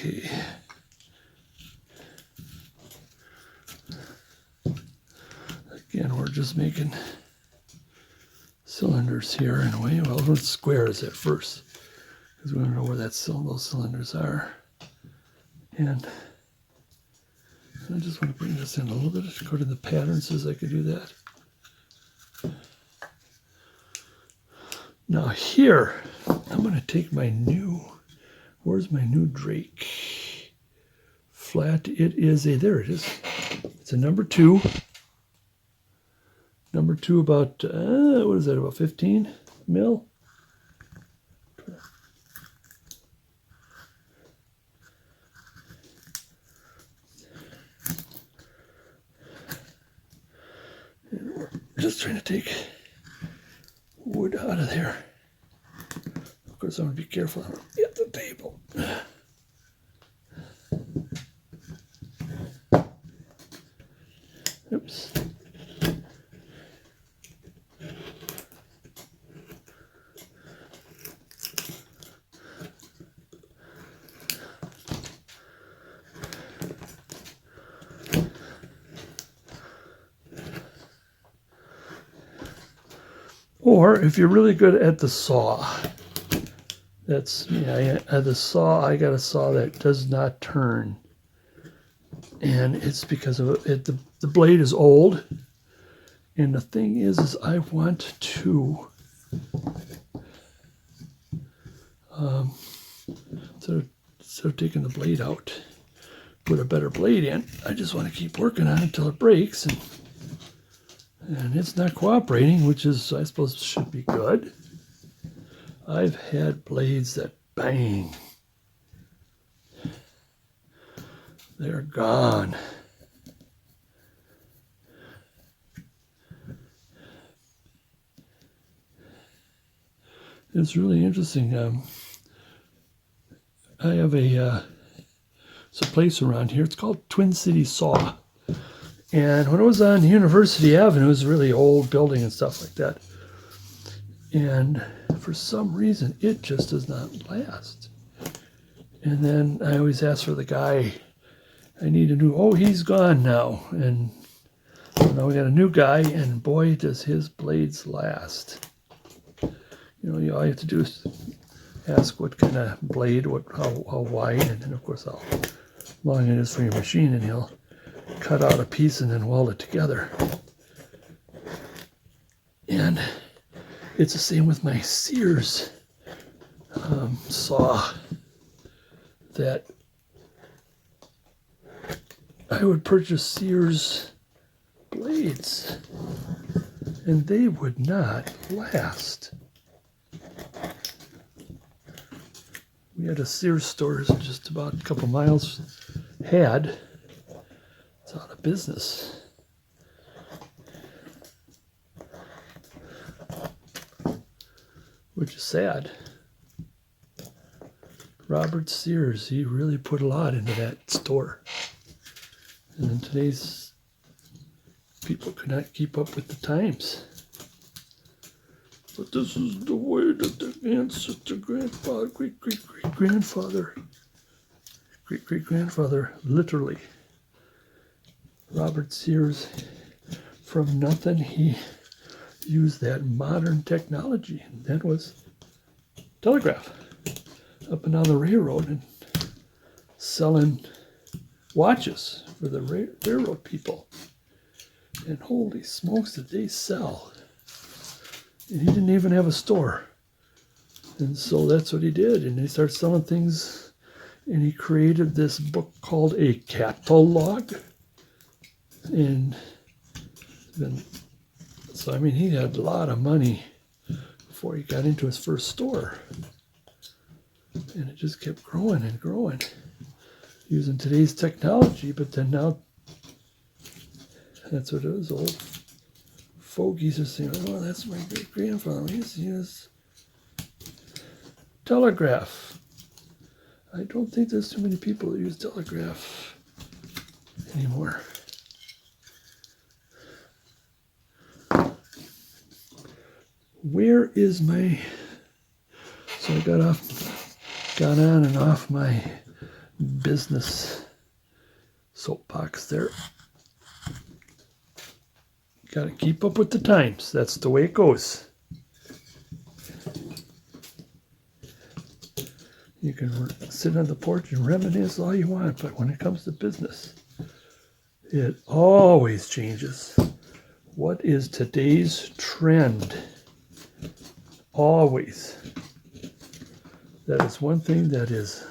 Okay. Again, we're just making cylinders here in a way. Well, let's squares at first, because we don't know where those cylinders are. And I just want to bring this in a little bit. Go to the pattern, says I could do that. Now here, I'm going to take my where's my new Drake? Flat, there it is. It's a number 2. Number 2 about, what is that, about 15 mil? And we're just trying to take wood out of there. Of course, I'm going to be careful. I don't hit the table. Oops. Or if you're really good at the saw, that's, the saw, I got a saw that does not turn. And it's because of it, the blade is old. And the thing is I want to, instead of taking the blade out, put a better blade in. I just want to keep working on it until it breaks. And it's not cooperating, which is, I suppose, should be good. I've had blades that bang. They're gone. It's really interesting. I have it's a place around here. It's called Twin City Saw. And when it was on University Avenue, it was a really old building and stuff like that. And for some reason, it just does not last. And then I always ask for the guy, I need a new, oh, he's gone now. And now we got a new guy, and boy, does his blades last. All you have to do is ask what kind of blade, how wide, and then of course how long it is for your machine, and he'll cut out a piece and then weld it together. And it's the same with my Sears saw, that I would purchase Sears blades and they would not last. We had a Sears store just about a couple miles ahead. It's out of business. Which is sad. Robert Sears, he really put a lot into that store. And in today's people could not keep up with the times. But this is the way that the ancestor, grandfather, great-great-great-grandfather, great-great-grandfather, literally, Robert Sears, from nothing, he used that modern technology. And that was telegraph. Up and down the railroad and selling watches for the railroad people. And holy smokes, did they sell. And he didn't even have a store. And so that's what he did. And he started selling things. And he created this book called a catalog. And then, so, I mean, he had a lot of money before he got into his first store. And it just kept growing and growing. Using today's technology, but then now, that's what it was, old fogies are saying, oh, that's my great-grandfather. He used to use telegraph. I don't think there's too many people that use telegraph anymore. Where is my, so I got on and off my business soapbox there. Got to keep up with the times. That's the way it goes. You can sit on the porch and reminisce all you want, but when it comes to business, it always changes. What is today's trend? Always. That is one thing that is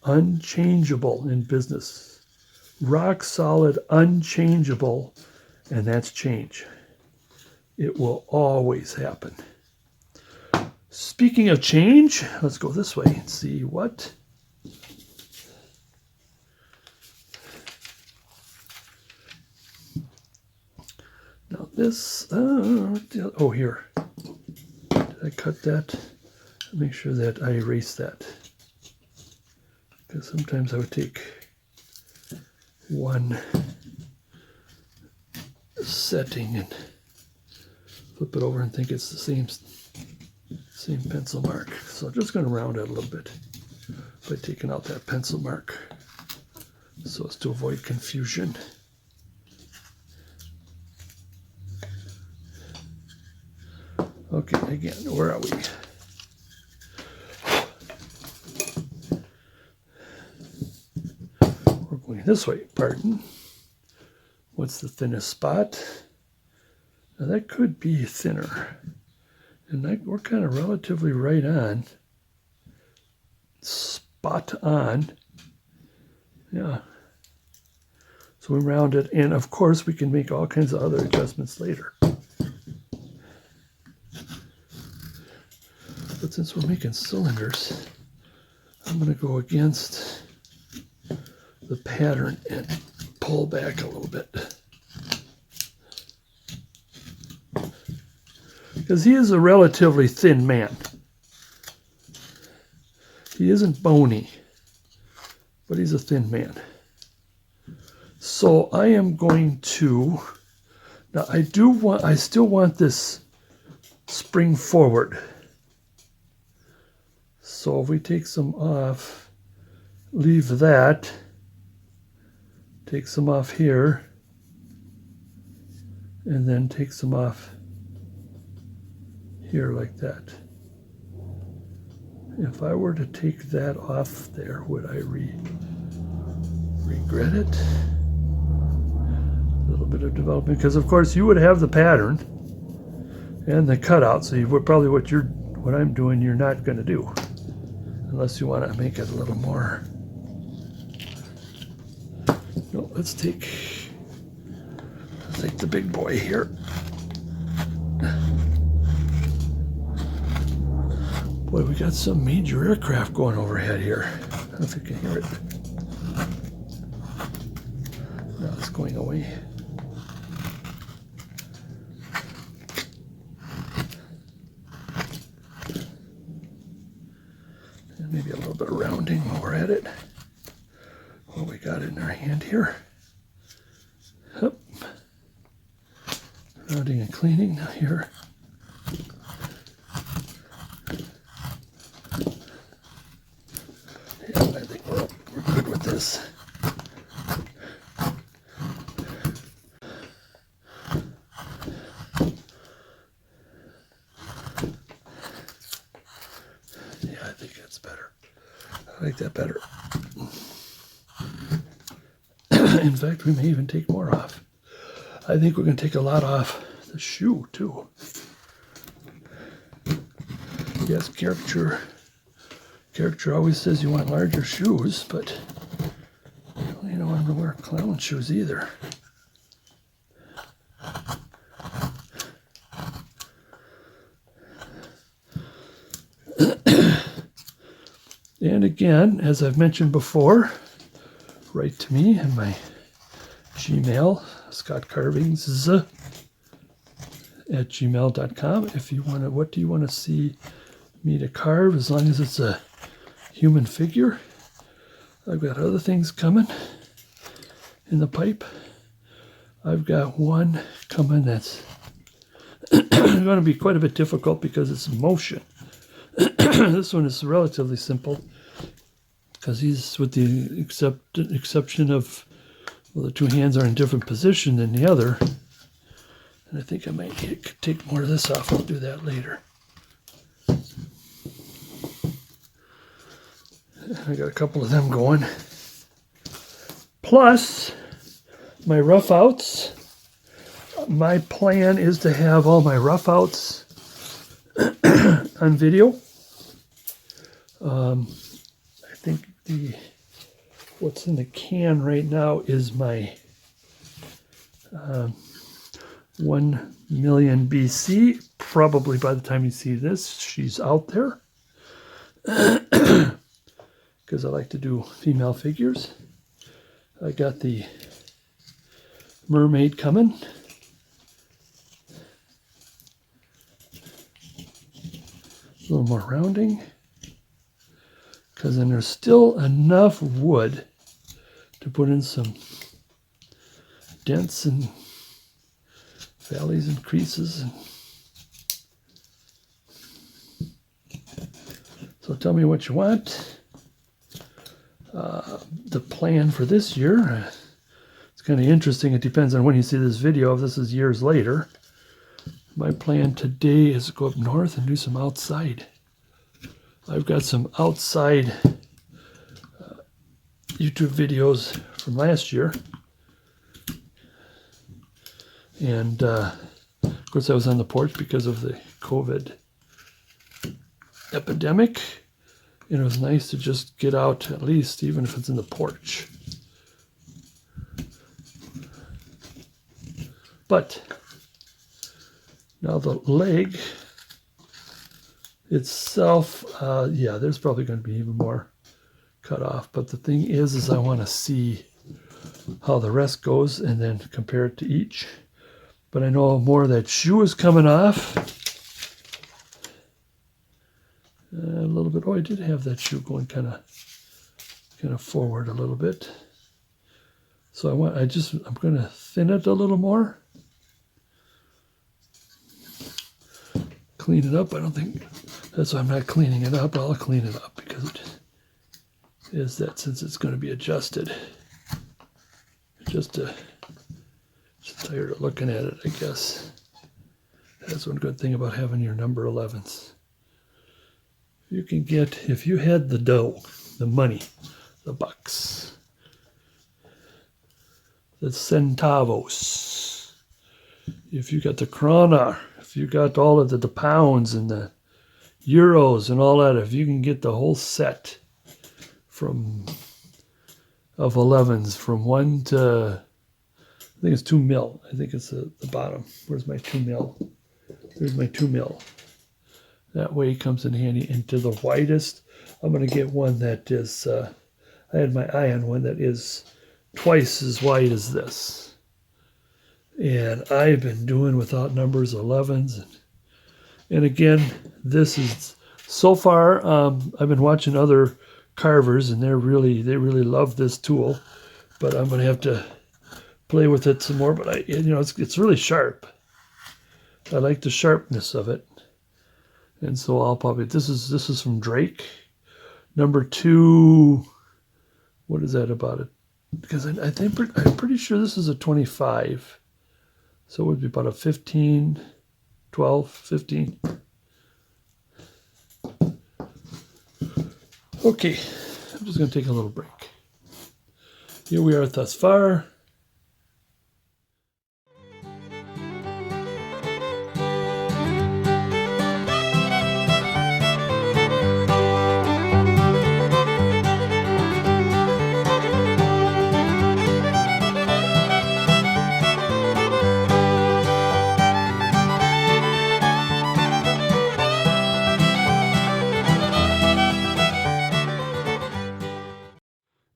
unchangeable in business. Rock solid, unchangeable, and that's change. It will always happen. Speaking of change, let's go this way and see what. Now this, oh here, did I cut that? Make sure that I erase that. Because sometimes I would take one setting and flip it over and think it's the same pencil mark. So I'm just going to round it a little bit by taking out that pencil mark so as to avoid confusion. Okay, again, where are we? We're going this way, pardon. What's the thinnest spot? Now that could be thinner. And we're kind of relatively right on. Spot on. Yeah. So we round it, and of course we can make all kinds of other adjustments later. But since we're making cylinders, I'm going to go against the pattern and pull back a little bit. Because he is a relatively thin man. He isn't bony, but he's a thin man. So I am going to, now I still want this spring forward. So if we take some off, leave that, take some off here, and then take some off here like that. If I were to take that off there, would I regret it? A little bit of development, because of course you would have the pattern and the cutout, so you would probably what I'm doing you're not going to do, unless you want to make it a little more. No, let's take the big boy here. Boy, we got some major aircraft going overhead here. I don't know if you can hear it. No, it's going away. And maybe a little bit of rounding while we're at it. What we got in our hand here. Up. Rounding and cleaning now here. I like that better. In fact, we may even take more off. I think we're going to take a lot off the shoe, too. Yes, caricature always says you want larger shoes, but you don't want to wear clown shoes either. And again, as I've mentioned before, write to me in my Gmail, scottcarvings@gmail.com. If you want to, what do you want to see me to carve? As long as it's a human figure. I've got other things coming in the pipe. I've got one coming that's going to be quite a bit difficult because it's motion. This one is relatively simple. because he's, with the exception of, well, the two hands are in different position than the other. And I think I might take more of this off. I'll do that later. I got a couple of them going. Plus, my rough outs. My plan is to have all my rough outs on video. I think what's in the can right now is my 1 million BC. Probably by the time you see this, she's out there. Because I like to do female figures. I got the mermaid coming. A little more rounding. Because then there's still enough wood to put in some dents and valleys and creases. So tell me what you want. The plan for this year, it's kind of interesting. It depends on when you see this video. If this is years later, my plan today is to go up north and do some outside. I've got some outside YouTube videos from last year. And of course I was on the porch because of the COVID epidemic. And it was nice to just get out, at least, even if it's in the porch. But now the leg itself, yeah, there's probably going to be even more cut off. But the thing is I want to see how the rest goes and then compare it to each. But I know more of that shoe is coming off. A little bit. Oh, I did have that shoe going kind of forward a little bit. So I'm going to thin it a little more. Clean it up. I don't think that's why I'm not cleaning it up. I'll clean it up because it is that, since it's going to be adjusted. Just tired of looking at it, I guess. That's one good thing about having your number 11s. You can get, if you had the dough, the money, the bucks, the centavos, if you got the krona, if you got all of the pounds and the euros and all that, if you can get the whole set of 11s from 1 to, I think it's 2 mil. I think it's the bottom. Where's my 2 mil? There's my 2 mil. That way it comes in handy. And to the widest, I'm going to get one that is, I had my eye on one that is twice as wide as this. And I've been doing without numbers 11s. And again, this is, so far, I've been watching other carvers and they really love this tool. But I'm going to have to play with it some more. But it's really sharp. I like the sharpness of it. And so I'll probably, this is from Drake. Number 2, what is that about it? Because I'm pretty sure this is a 25. So it would be about a 15, 12, 15. Okay, I'm just going to take a little break. Here we are thus far.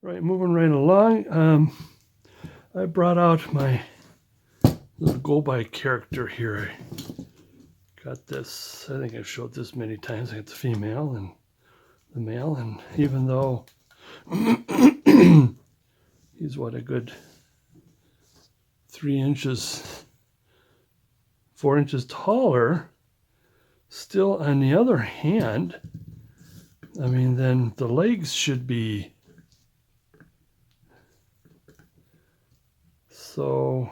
Right, moving right along. I brought out my little go-by character here. I got this, I think I've showed this many times. I got the female and the male, and even though he's what, a good 3 inches, 4 inches taller, still on the other hand, I mean, then the legs should be So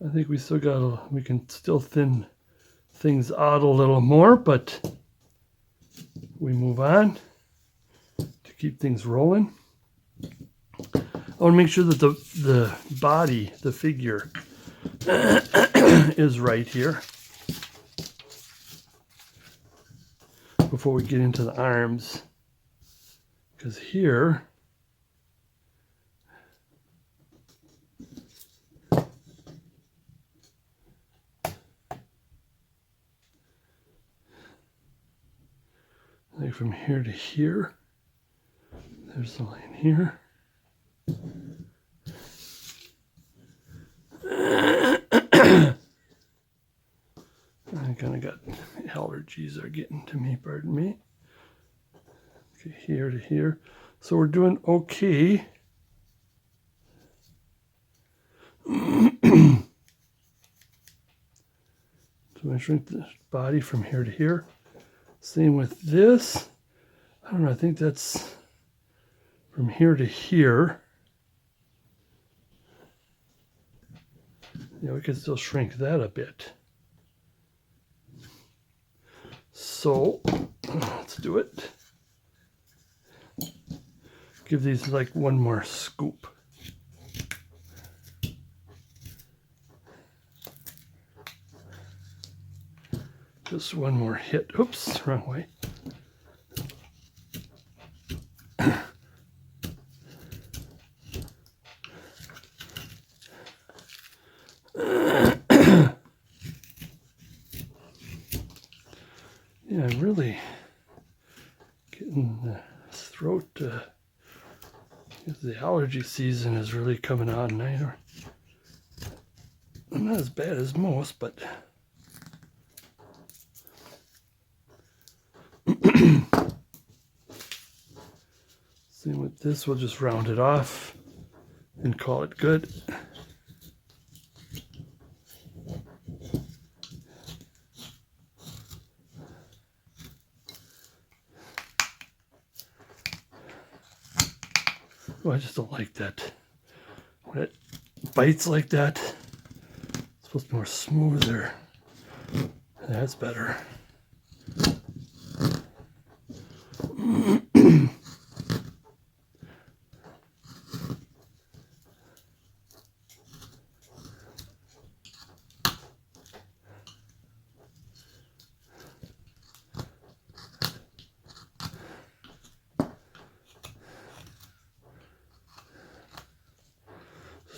I think we can still thin things out a little more, but we move on to keep things rolling. I want to make sure that the body, the figure, is right here before we get into the arms, because here like from here to here, there's the line here. I kind of got allergies are getting to me, pardon me. Okay, here to here. So we're doing okay. So I shrink the body from here to here. Same with this. I don't know, I think that's from here to here. Yeah, we can still shrink that a bit. So let's do it. Give these like one more scoop. Just one more hit. Oops, wrong way. Yeah, I'm really getting the throat. The allergy season is really coming on, and I'm not as bad as most, but same with this. We'll just round it off and call it good. Oh, I just don't like that. When it bites like that, it's supposed to be more smoother. That's better.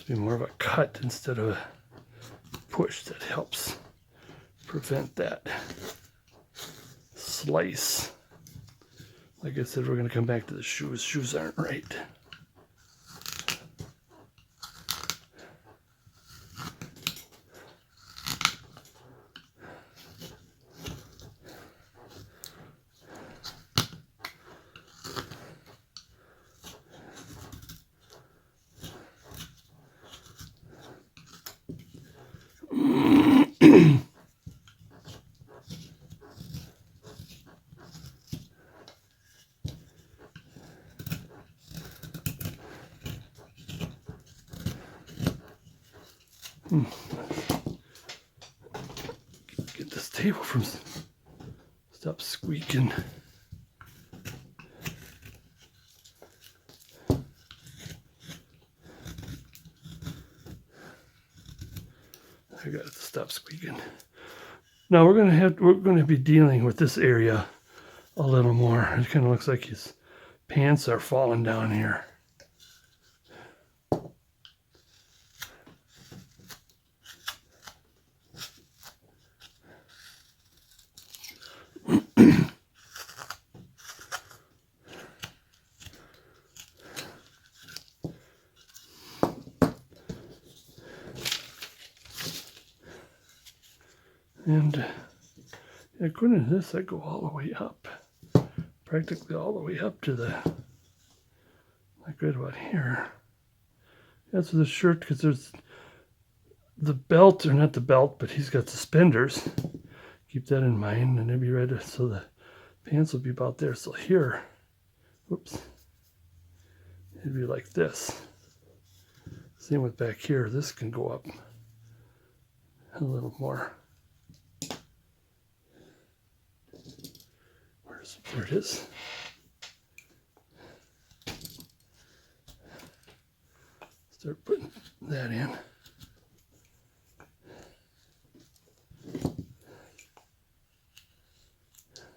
Be more of a cut instead of a push. That helps prevent that slice. Like I said, we're going to come back to the shoes. Shoes aren't right. Get this table from stop squeaking. I got it to stop squeaking. Now we're going to be dealing with this area a little more. It kind of looks like his pants are falling down here. And according to this, I go all the way up, practically all the way up to the, like right about here. That's the shirt, because there's the belt, or not the belt, but he's got suspenders. Keep that in mind, and it'll be right, so the pants will be about there. So here, whoops, it'd be like this. Same with back here. This can go up a little more. There it is. Start putting that in.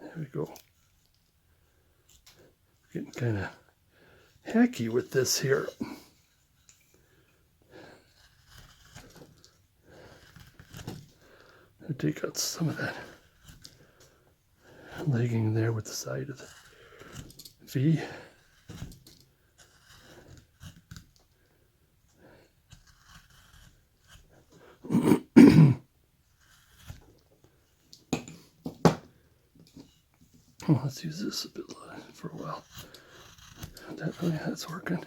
There we go. Getting kind of hacky with this here. I'll take out some of that legging there with the side of the V. Well, let's use this a bit for a while. That's working.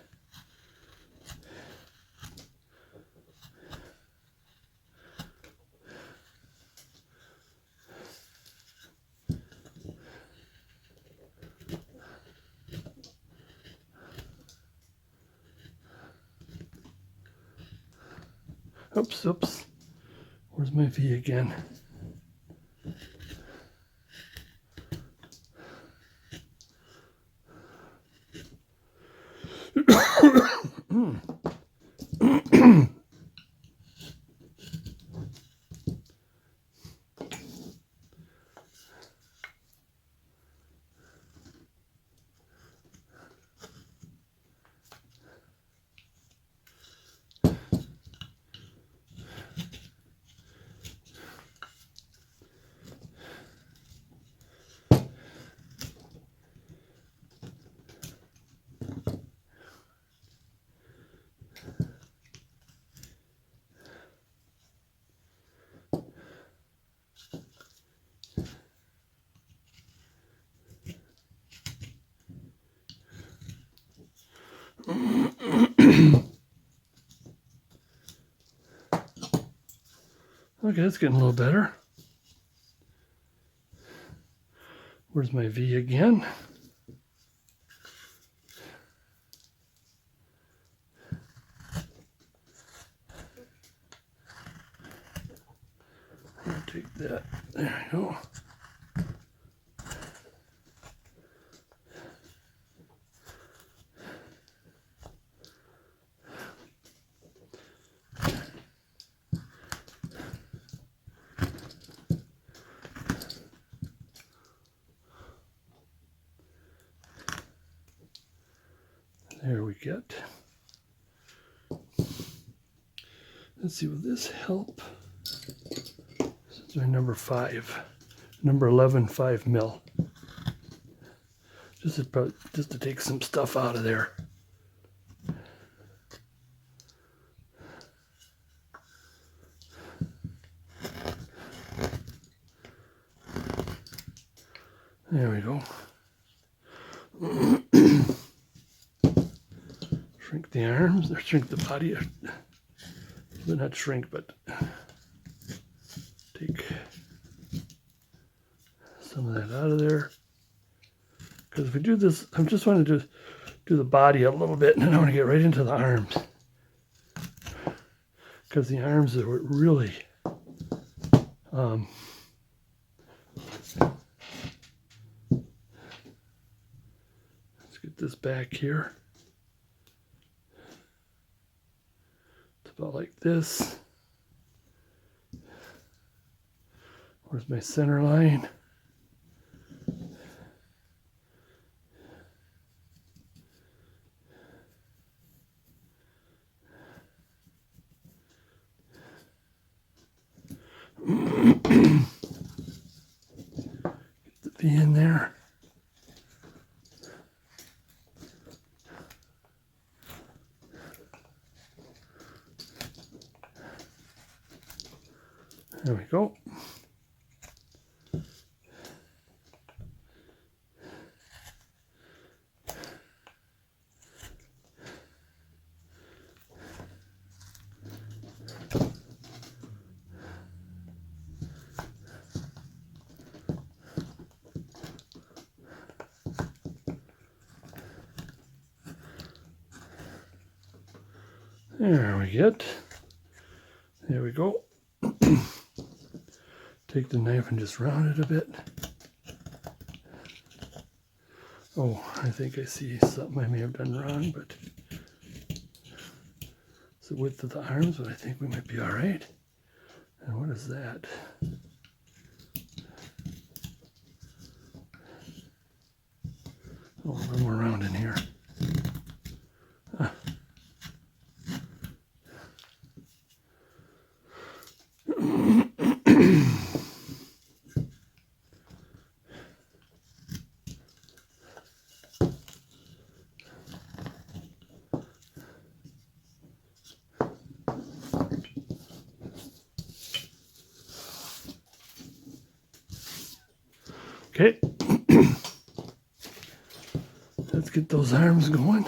Oops. Where's my V again? Okay, it's getting a little better. Where's my V again? I'll take that. There we go. There we get. Let's see, will this help? This is my number 5, number 11, 5 mil. Just to take some stuff out of there. There we go. Shrink the arms, or shrink the body. But not shrink, but take some of that out of there. Because if we do this, I'm just wanting to do the body a little bit, and then I want to get right into the arms. Because the arms are what really let's get this back here. It's about like this. Where's my center line? Get the V in there. There we go. There we get. There we go. Take the knife and just round it a bit. Oh, I think I see something I may have done wrong, but it's the width of the arms, but I think we might be all right. And what is that? Oh, a little more round in here. Ah. Okay, let's get those arms going.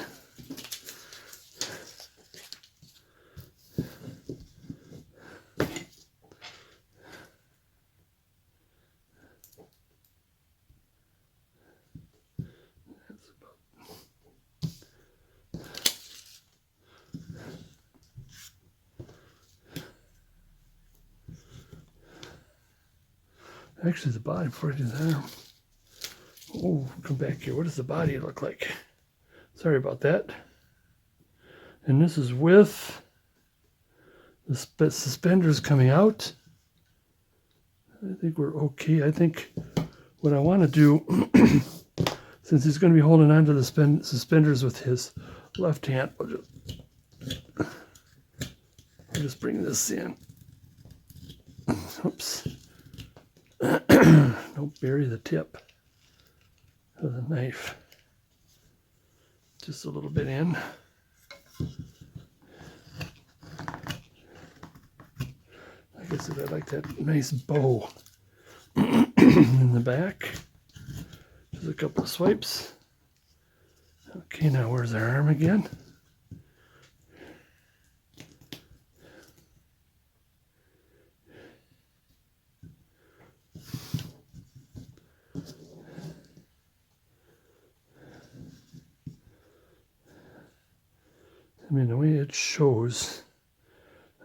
Actually, the body before I do the arm. Oh, come back here. What does the body look like? Sorry about that. And this is with the suspenders coming out. I think we're okay. I think what I want to do, since he's going to be holding on to the suspenders with his left hand, I'll just bring this in. Oops. Don't bury the tip of the knife. Just a little bit in. Like I said, I like that nice bow in the back. Just a couple of swipes. Okay, now where's our arm again? I mean, the way it shows,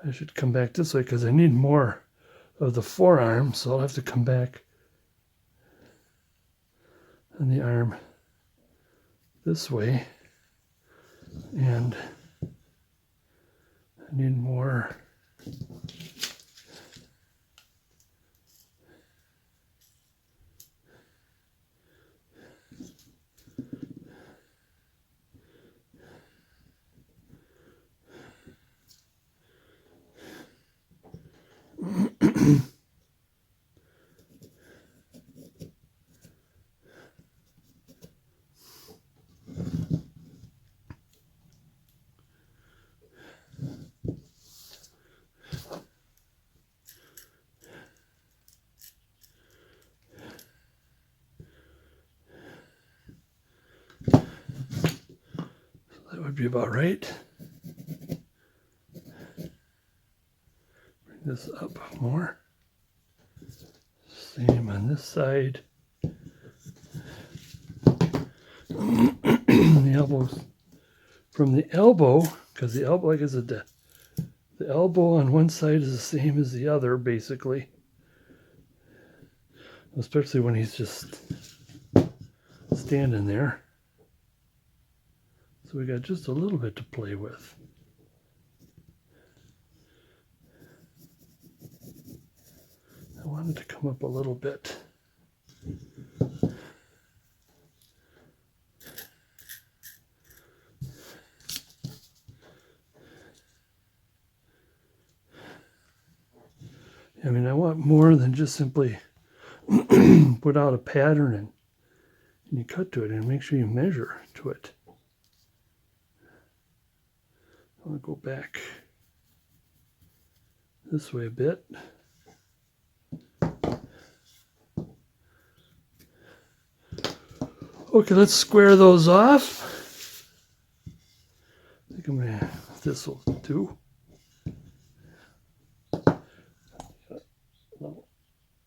I should come back this way because I need more of the forearm, so I'll have to come back on the arm this way, and I need more. That would be about right. Bring this up more. Same on this side. The elbows from the elbow, because the elbow, like I said, the elbow on one side is the same as the other, basically. Especially when he's just standing there. So we got just a little bit to play with. I wanted to come up a little bit. I mean, I want more than just simply put out a pattern and you cut to it, and make sure you measure to it. I want to go back this way a bit. Okay, let's square those off. I think I'm gonna, this will do.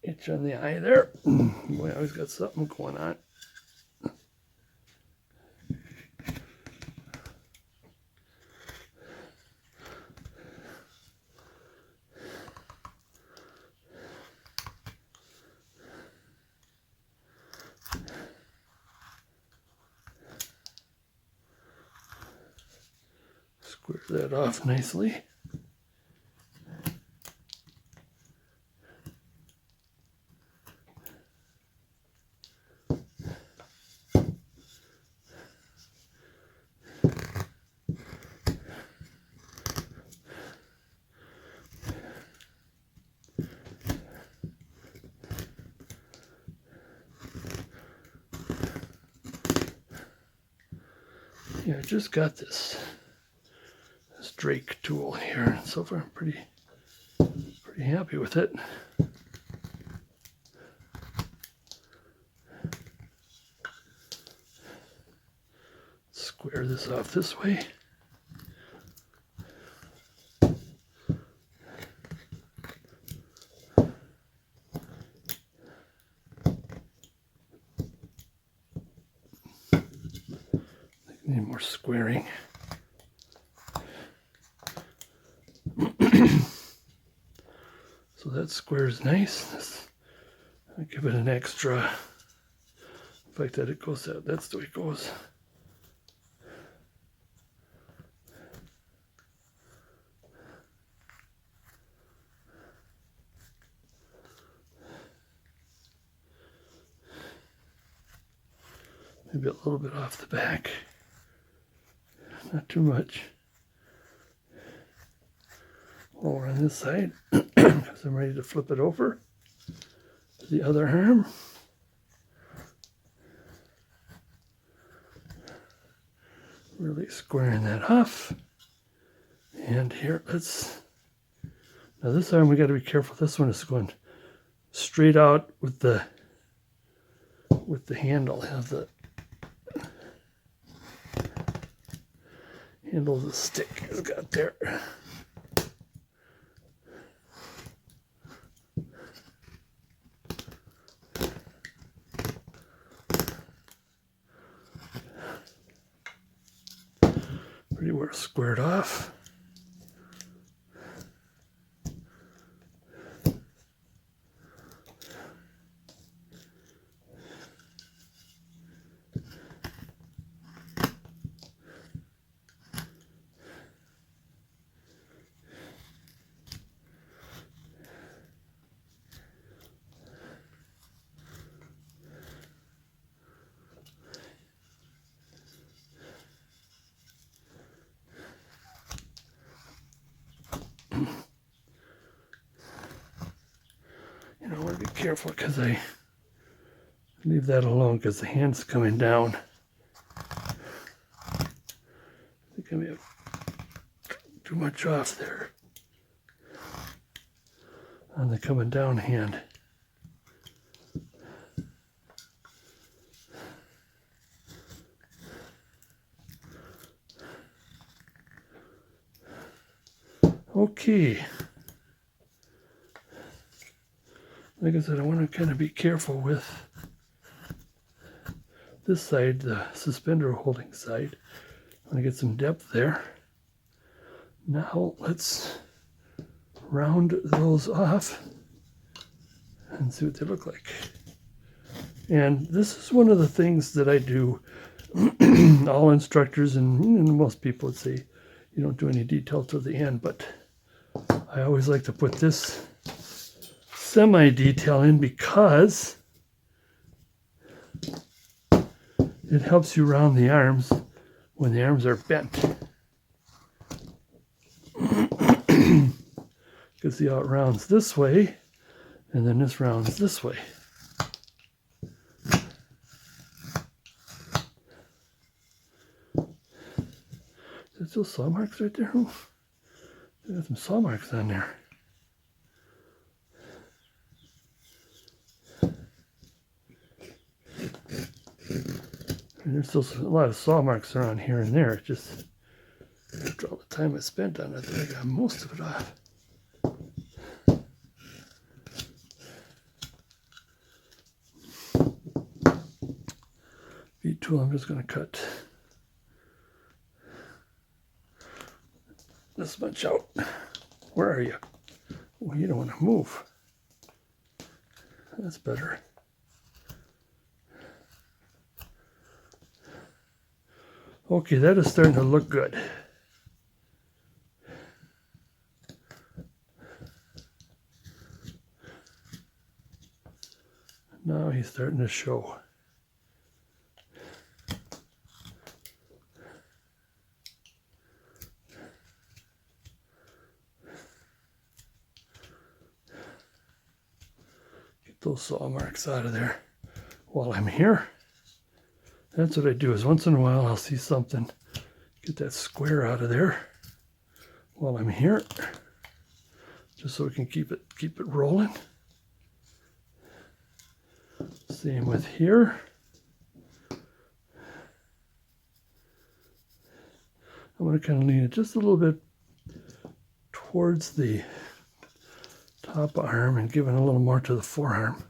Itch on the eye there. Boy, I always got something going on. Square that off nicely. Yeah, I just got this Drake tool here. So far, I'm pretty happy with it. Square this off this way. Need more squaring. So that square's nice. I give it an extra. The fact that it goes out, that's the way it goes. Maybe a little bit off the back. Not too much. Over on this side, because I'm ready to flip it over to the other arm. Really squaring that off. And here, now this arm we got to be careful. This one is going straight out with the handle. Have the handle of the stick it's got there. Pretty well squared off. I want to be careful because I leave that alone because the hand's coming down. I think I may have too much off there on the coming down hand. Okay. Like I said, I want to kind of be careful with this side, the suspender holding side. I want to get some depth there. Now let's round those off and see what they look like. And this is one of the things that I do. All instructors and most people would say you don't do any detail till the end, but I always like to put this semi-detail in because it helps you round the arms when the arms are bent. Because see how it rounds this way, and then this rounds this way. There's still saw marks right there. Oh, I got some saw marks on there. And there's still a lot of saw marks around here and there. Just after all the time I spent on it, I think I got most of it off. Bead tool, I'm just going to cut this much out. Where are you? Well, you don't want to move. That's better. Okay, that is starting to look good. Now he's starting to show. Get those saw marks out of there while I'm here. That's what I do, is once in a while I'll see something, get that square out of there while I'm here, just so we can keep it rolling. Same with here. I'm going to kind of lean it just a little bit towards the top arm and give it a little more to the forearm.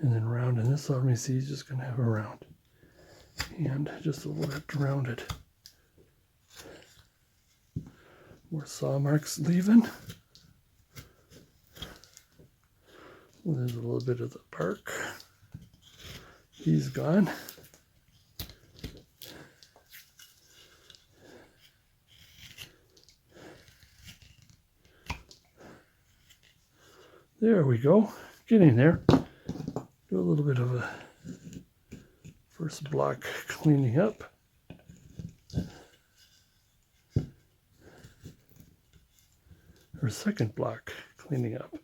And then rounding this out, let me see, he's just going to have a round hand, just a little bit rounded. More saw marks leaving. There's a little bit of the bark. He's gone. There we go. Getting there. Do a little bit of a first block cleaning up. Or second block cleaning up.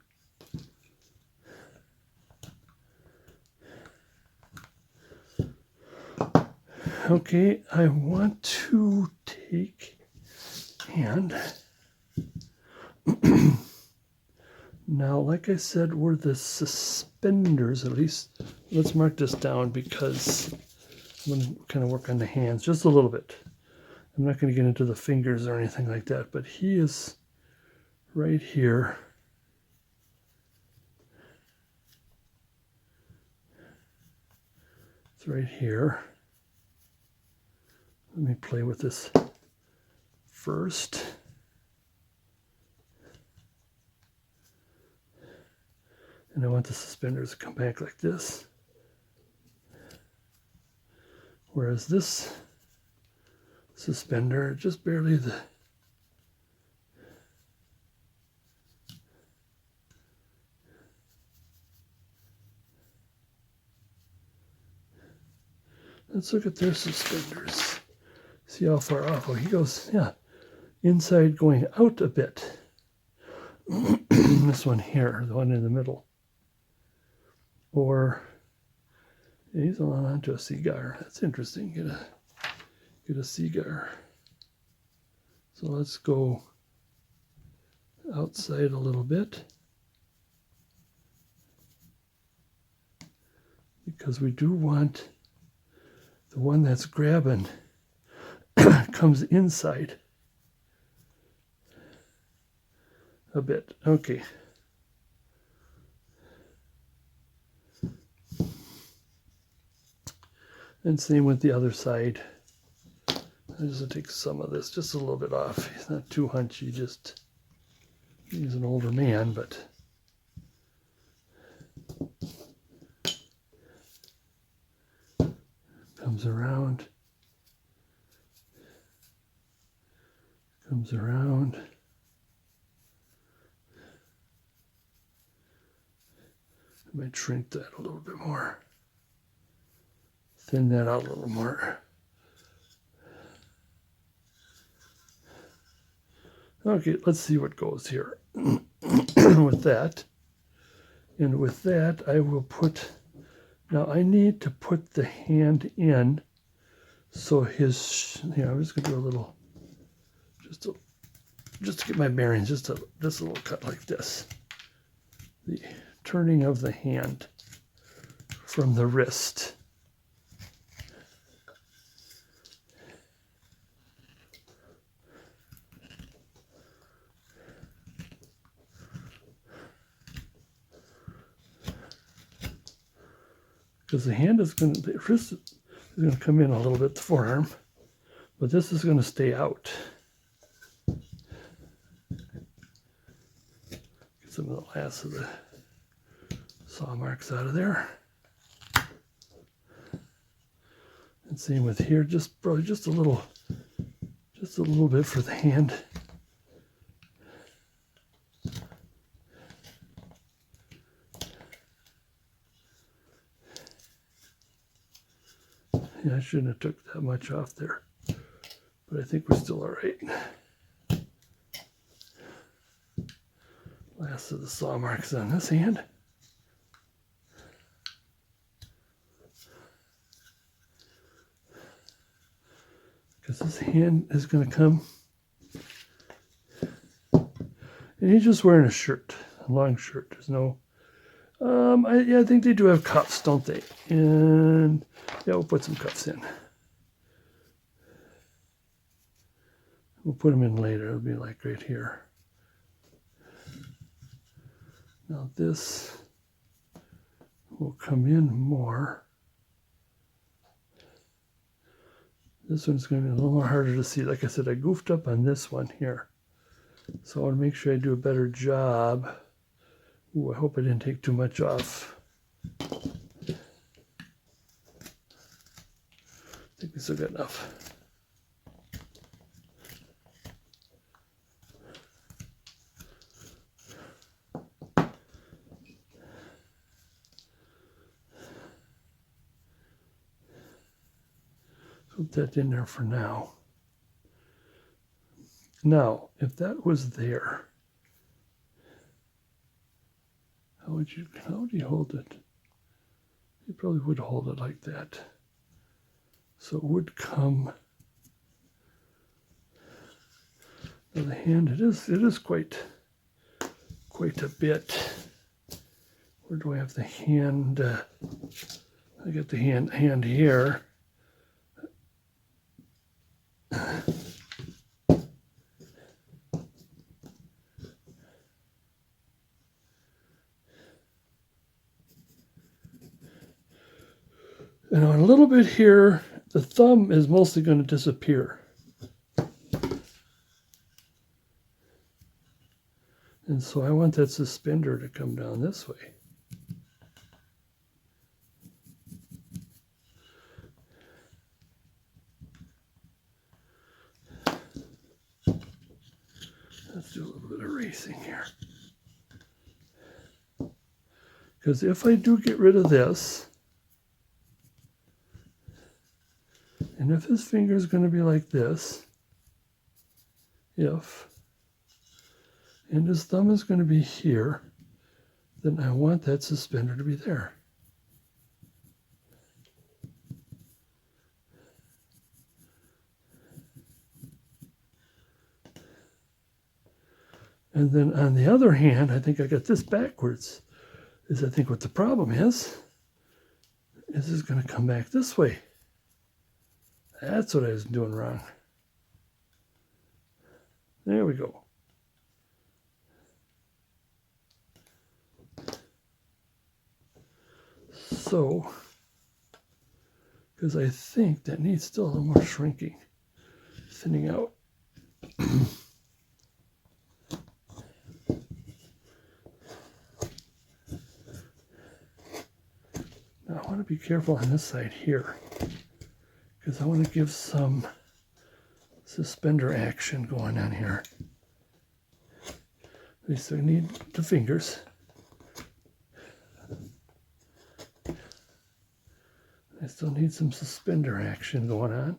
Okay, I want to take and now, like I said, were the suspenders, at least, let's mark this down because I'm going to kind of work on the hands just a little bit. I'm not going to get into the fingers or anything like that, but he is right here. It's right here. Let me play with this first. And I want the suspenders to come back like this. Whereas this suspender, just barely the let's look at their suspenders. See how far off. Oh, he goes, yeah, inside going out a bit. This one here, the one in the middle. Or he's on to a cigar. That's interesting. Get a cigar. So let's go outside a little bit, because we do want the one that's grabbing comes inside a bit. Okay. And same with the other side. I just take some of this, just a little bit off. He's not too hunchy, just, he's an older man, but comes around, comes around. I might shrink that a little bit more. Thin that out a little more. Okay, let's see what goes here with that. And with that, I will put, now I need to put the hand in so his, I'm just going to do a little, just to get my bearings, just a little cut like this. The turning of the hand from the wrist. Because the hand is going to, the wrist is going to come in a little bit, the forearm, but this is going to stay out. Get some of the last of the saw marks out of there. And same with here, probably just a little bit for the hand. Yeah, I shouldn't have took that much off there, but I think we're still all right. Last of the saw marks on this hand. Because this hand is going to come, and he's just wearing a shirt, a long shirt. There's no, I think they do have cuffs, don't they? And yeah, we'll put some cuffs in. We'll put them in later. It'll be like right here. Now this will come in more. This one's going to be a little more harder to see. Like I said, I goofed up on this one here. So I want to make sure I do a better job. Ooh, I hope I didn't take too much off. I think we still got enough. Put that in there for now. Now, if that was there, how would you hold it? You probably would hold it like that. So it would come. Now the hand, it is quite a bit. Where do I have the hand? I got the hand here. And on a little bit here, the thumb is mostly going to disappear. And so I want that suspender to come down this way. Let's do a little bit of erasing here. Because if I do get rid of this, and if his finger is going to be like this, and his thumb is going to be here, then I want that suspender to be there. And then on the other hand, I think I got this backwards. I think what the problem is this is going to come back this way. That's what I was doing wrong. There we go. So, because I think that needs still a little more shrinking, thinning out. Now I want to be careful on this side here, because I want to give some suspender action going on here. At least I need the fingers. I still need some suspender action going on.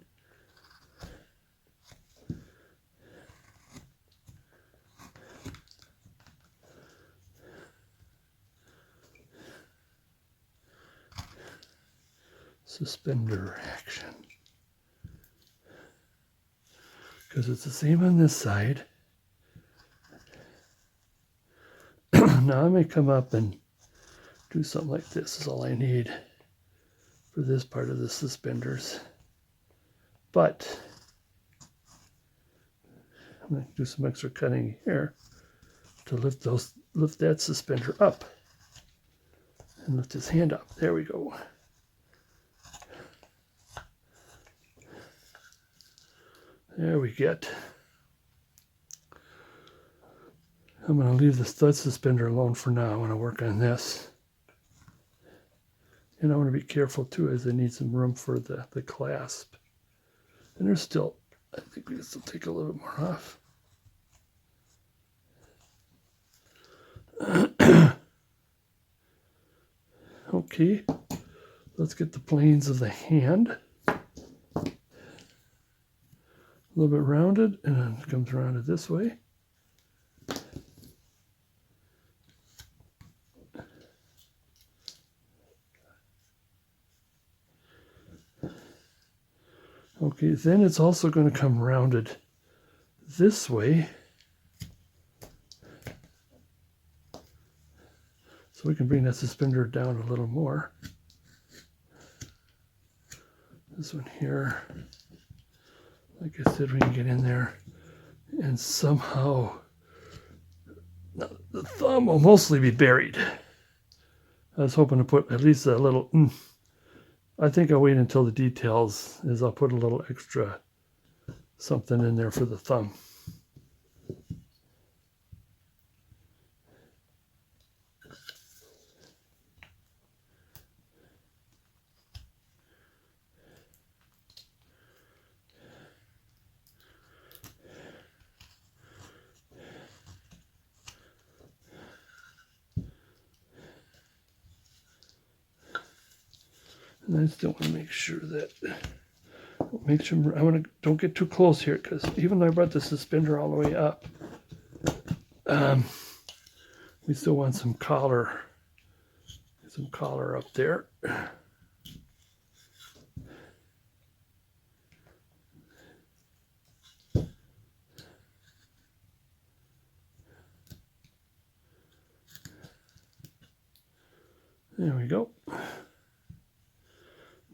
Suspender action. Because it's the same on this side. Now I may come up and do something like this is all I need for this part of the suspenders. But I'm going to do some extra cutting here to lift that suspender up and lift his hand up. There we go. There we get. I'm going to leave the stud suspender alone for now. I want to work on this. And I want to be careful too, as I need some room for the clasp. And there's still, I think we can still take a little bit more off. Okay, let's get the planes of the hand. A little bit rounded, and then it comes rounded this way. Okay, then it's also going to come rounded this way. So we can bring that suspender down a little more. This one here, like I said, we can get in there and somehow, the thumb will mostly be buried. I was hoping to put at least a little, I think I'll wait until the details is I'll put a little extra something in there for the thumb. And I still want to make sure that, don't get too close here, because even though I brought the suspender all the way up, we still want some collar up there. There we go.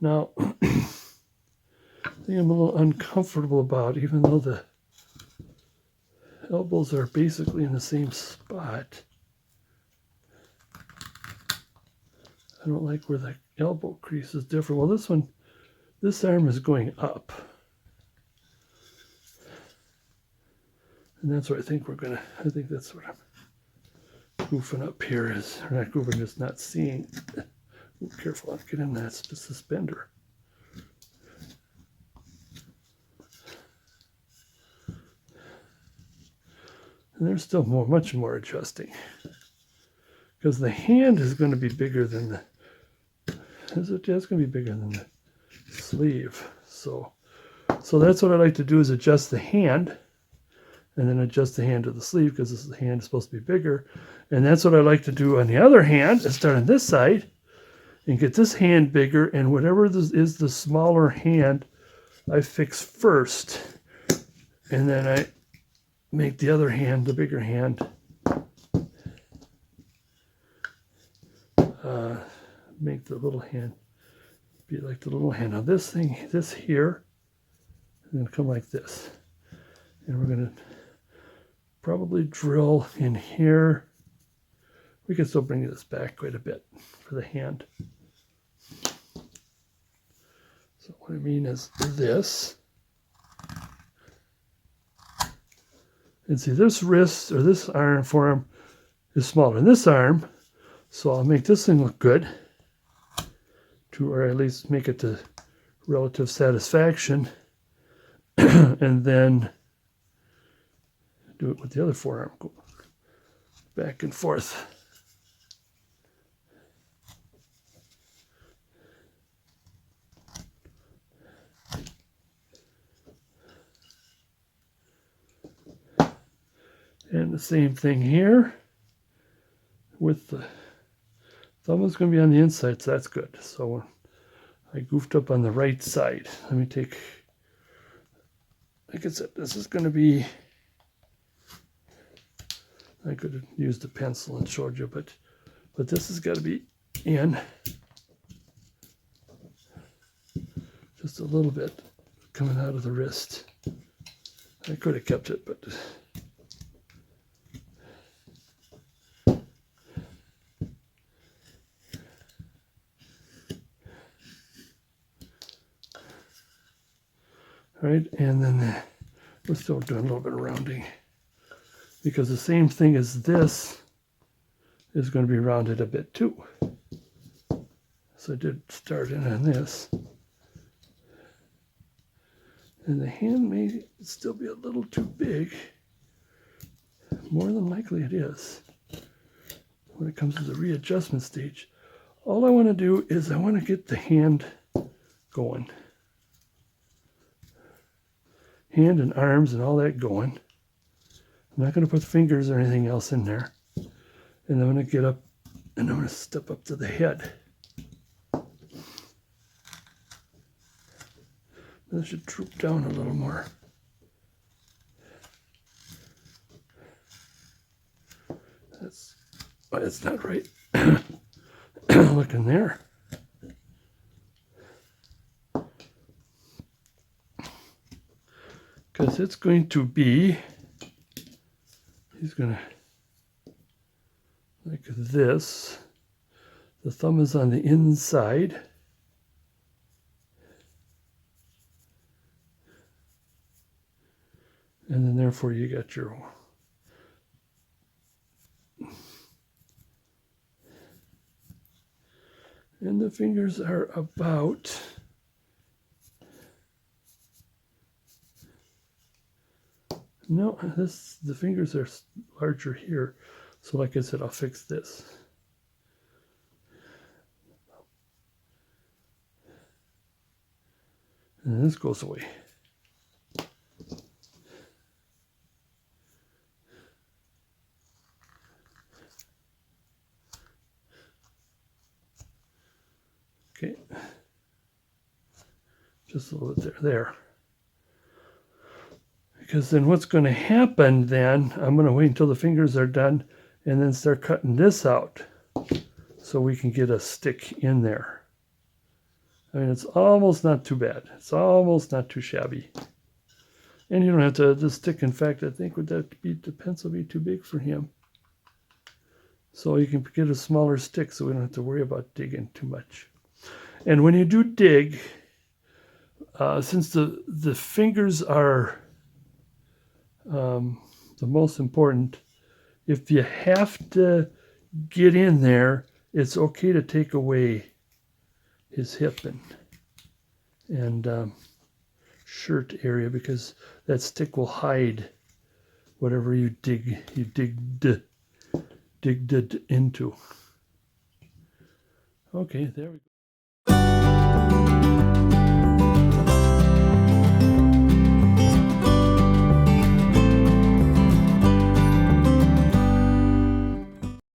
Now, the thing I'm a little uncomfortable about, even though the elbows are basically in the same spot, I don't like where the elbow crease is different. Well, this arm is going up. And that's what I think I think that's what I'm goofing up here is, or not goofing, just not seeing. Ooh, careful, I'll get in that suspender. And there's still much more adjusting, because the hand is going to be bigger than the, it's going to be bigger than the sleeve. So that's what I like to do, is adjust the hand, and then adjust the hand to the sleeve, because the hand is supposed to be bigger. And that's what I like to do on the other hand, is start on this side and get this hand bigger, and whatever this is, the smaller hand, I fix first, and then I make the other hand, the bigger hand, make the little hand be like the little hand. Now this here is going to come like this, and we're going to probably drill in here. We can still bring this back quite a bit for the hand. So what I mean is this. And see, this wrist, or this forearm is smaller than this arm, so I'll make this thing look good, or at least make it to relative satisfaction, and then do it with the other forearm, go back and forth. And the same thing here with the thumb is going to be on the inside, so that's good. So I goofed up on the right side. Let me take, like I said, this is going to be, I could have used a pencil and showed you, but this has got to be in just a little bit coming out of the wrist. I could have kept it, but all right, and then we're still doing a little bit of rounding because the same thing as this is going to be rounded a bit too. So I did start in on this. And the hand may still be a little too big. More than likely it is. When it comes to the readjustment stage, all I want to do is I want to get the hand going. Hand and arms and all that going. I'm not going to put fingers or anything else in there. And I'm going to get up and I'm going to step up to the head. That should droop down a little more. That's not right. Look in there. Because it's going to be, he's going to, like this. The thumb is on the inside. And then therefore you got your and the fingers are about the fingers are larger here. So like I said, I'll fix this. And this goes away. Okay, just a little bit there. Because then what's going to happen then, I'm going to wait until the fingers are done and then start cutting this out so we can get a stick in there. I mean, it's almost not too bad. It's almost not too shabby. And you don't have to, the stick, in fact, I think the pencil be too big for him. So you can get a smaller stick so we don't have to worry about digging too much. And when you do dig, since the fingers are the most important, if you have to get in there, it's okay to take away his hip and shirt area, because that stick will hide whatever you digged into. Okay, there we go.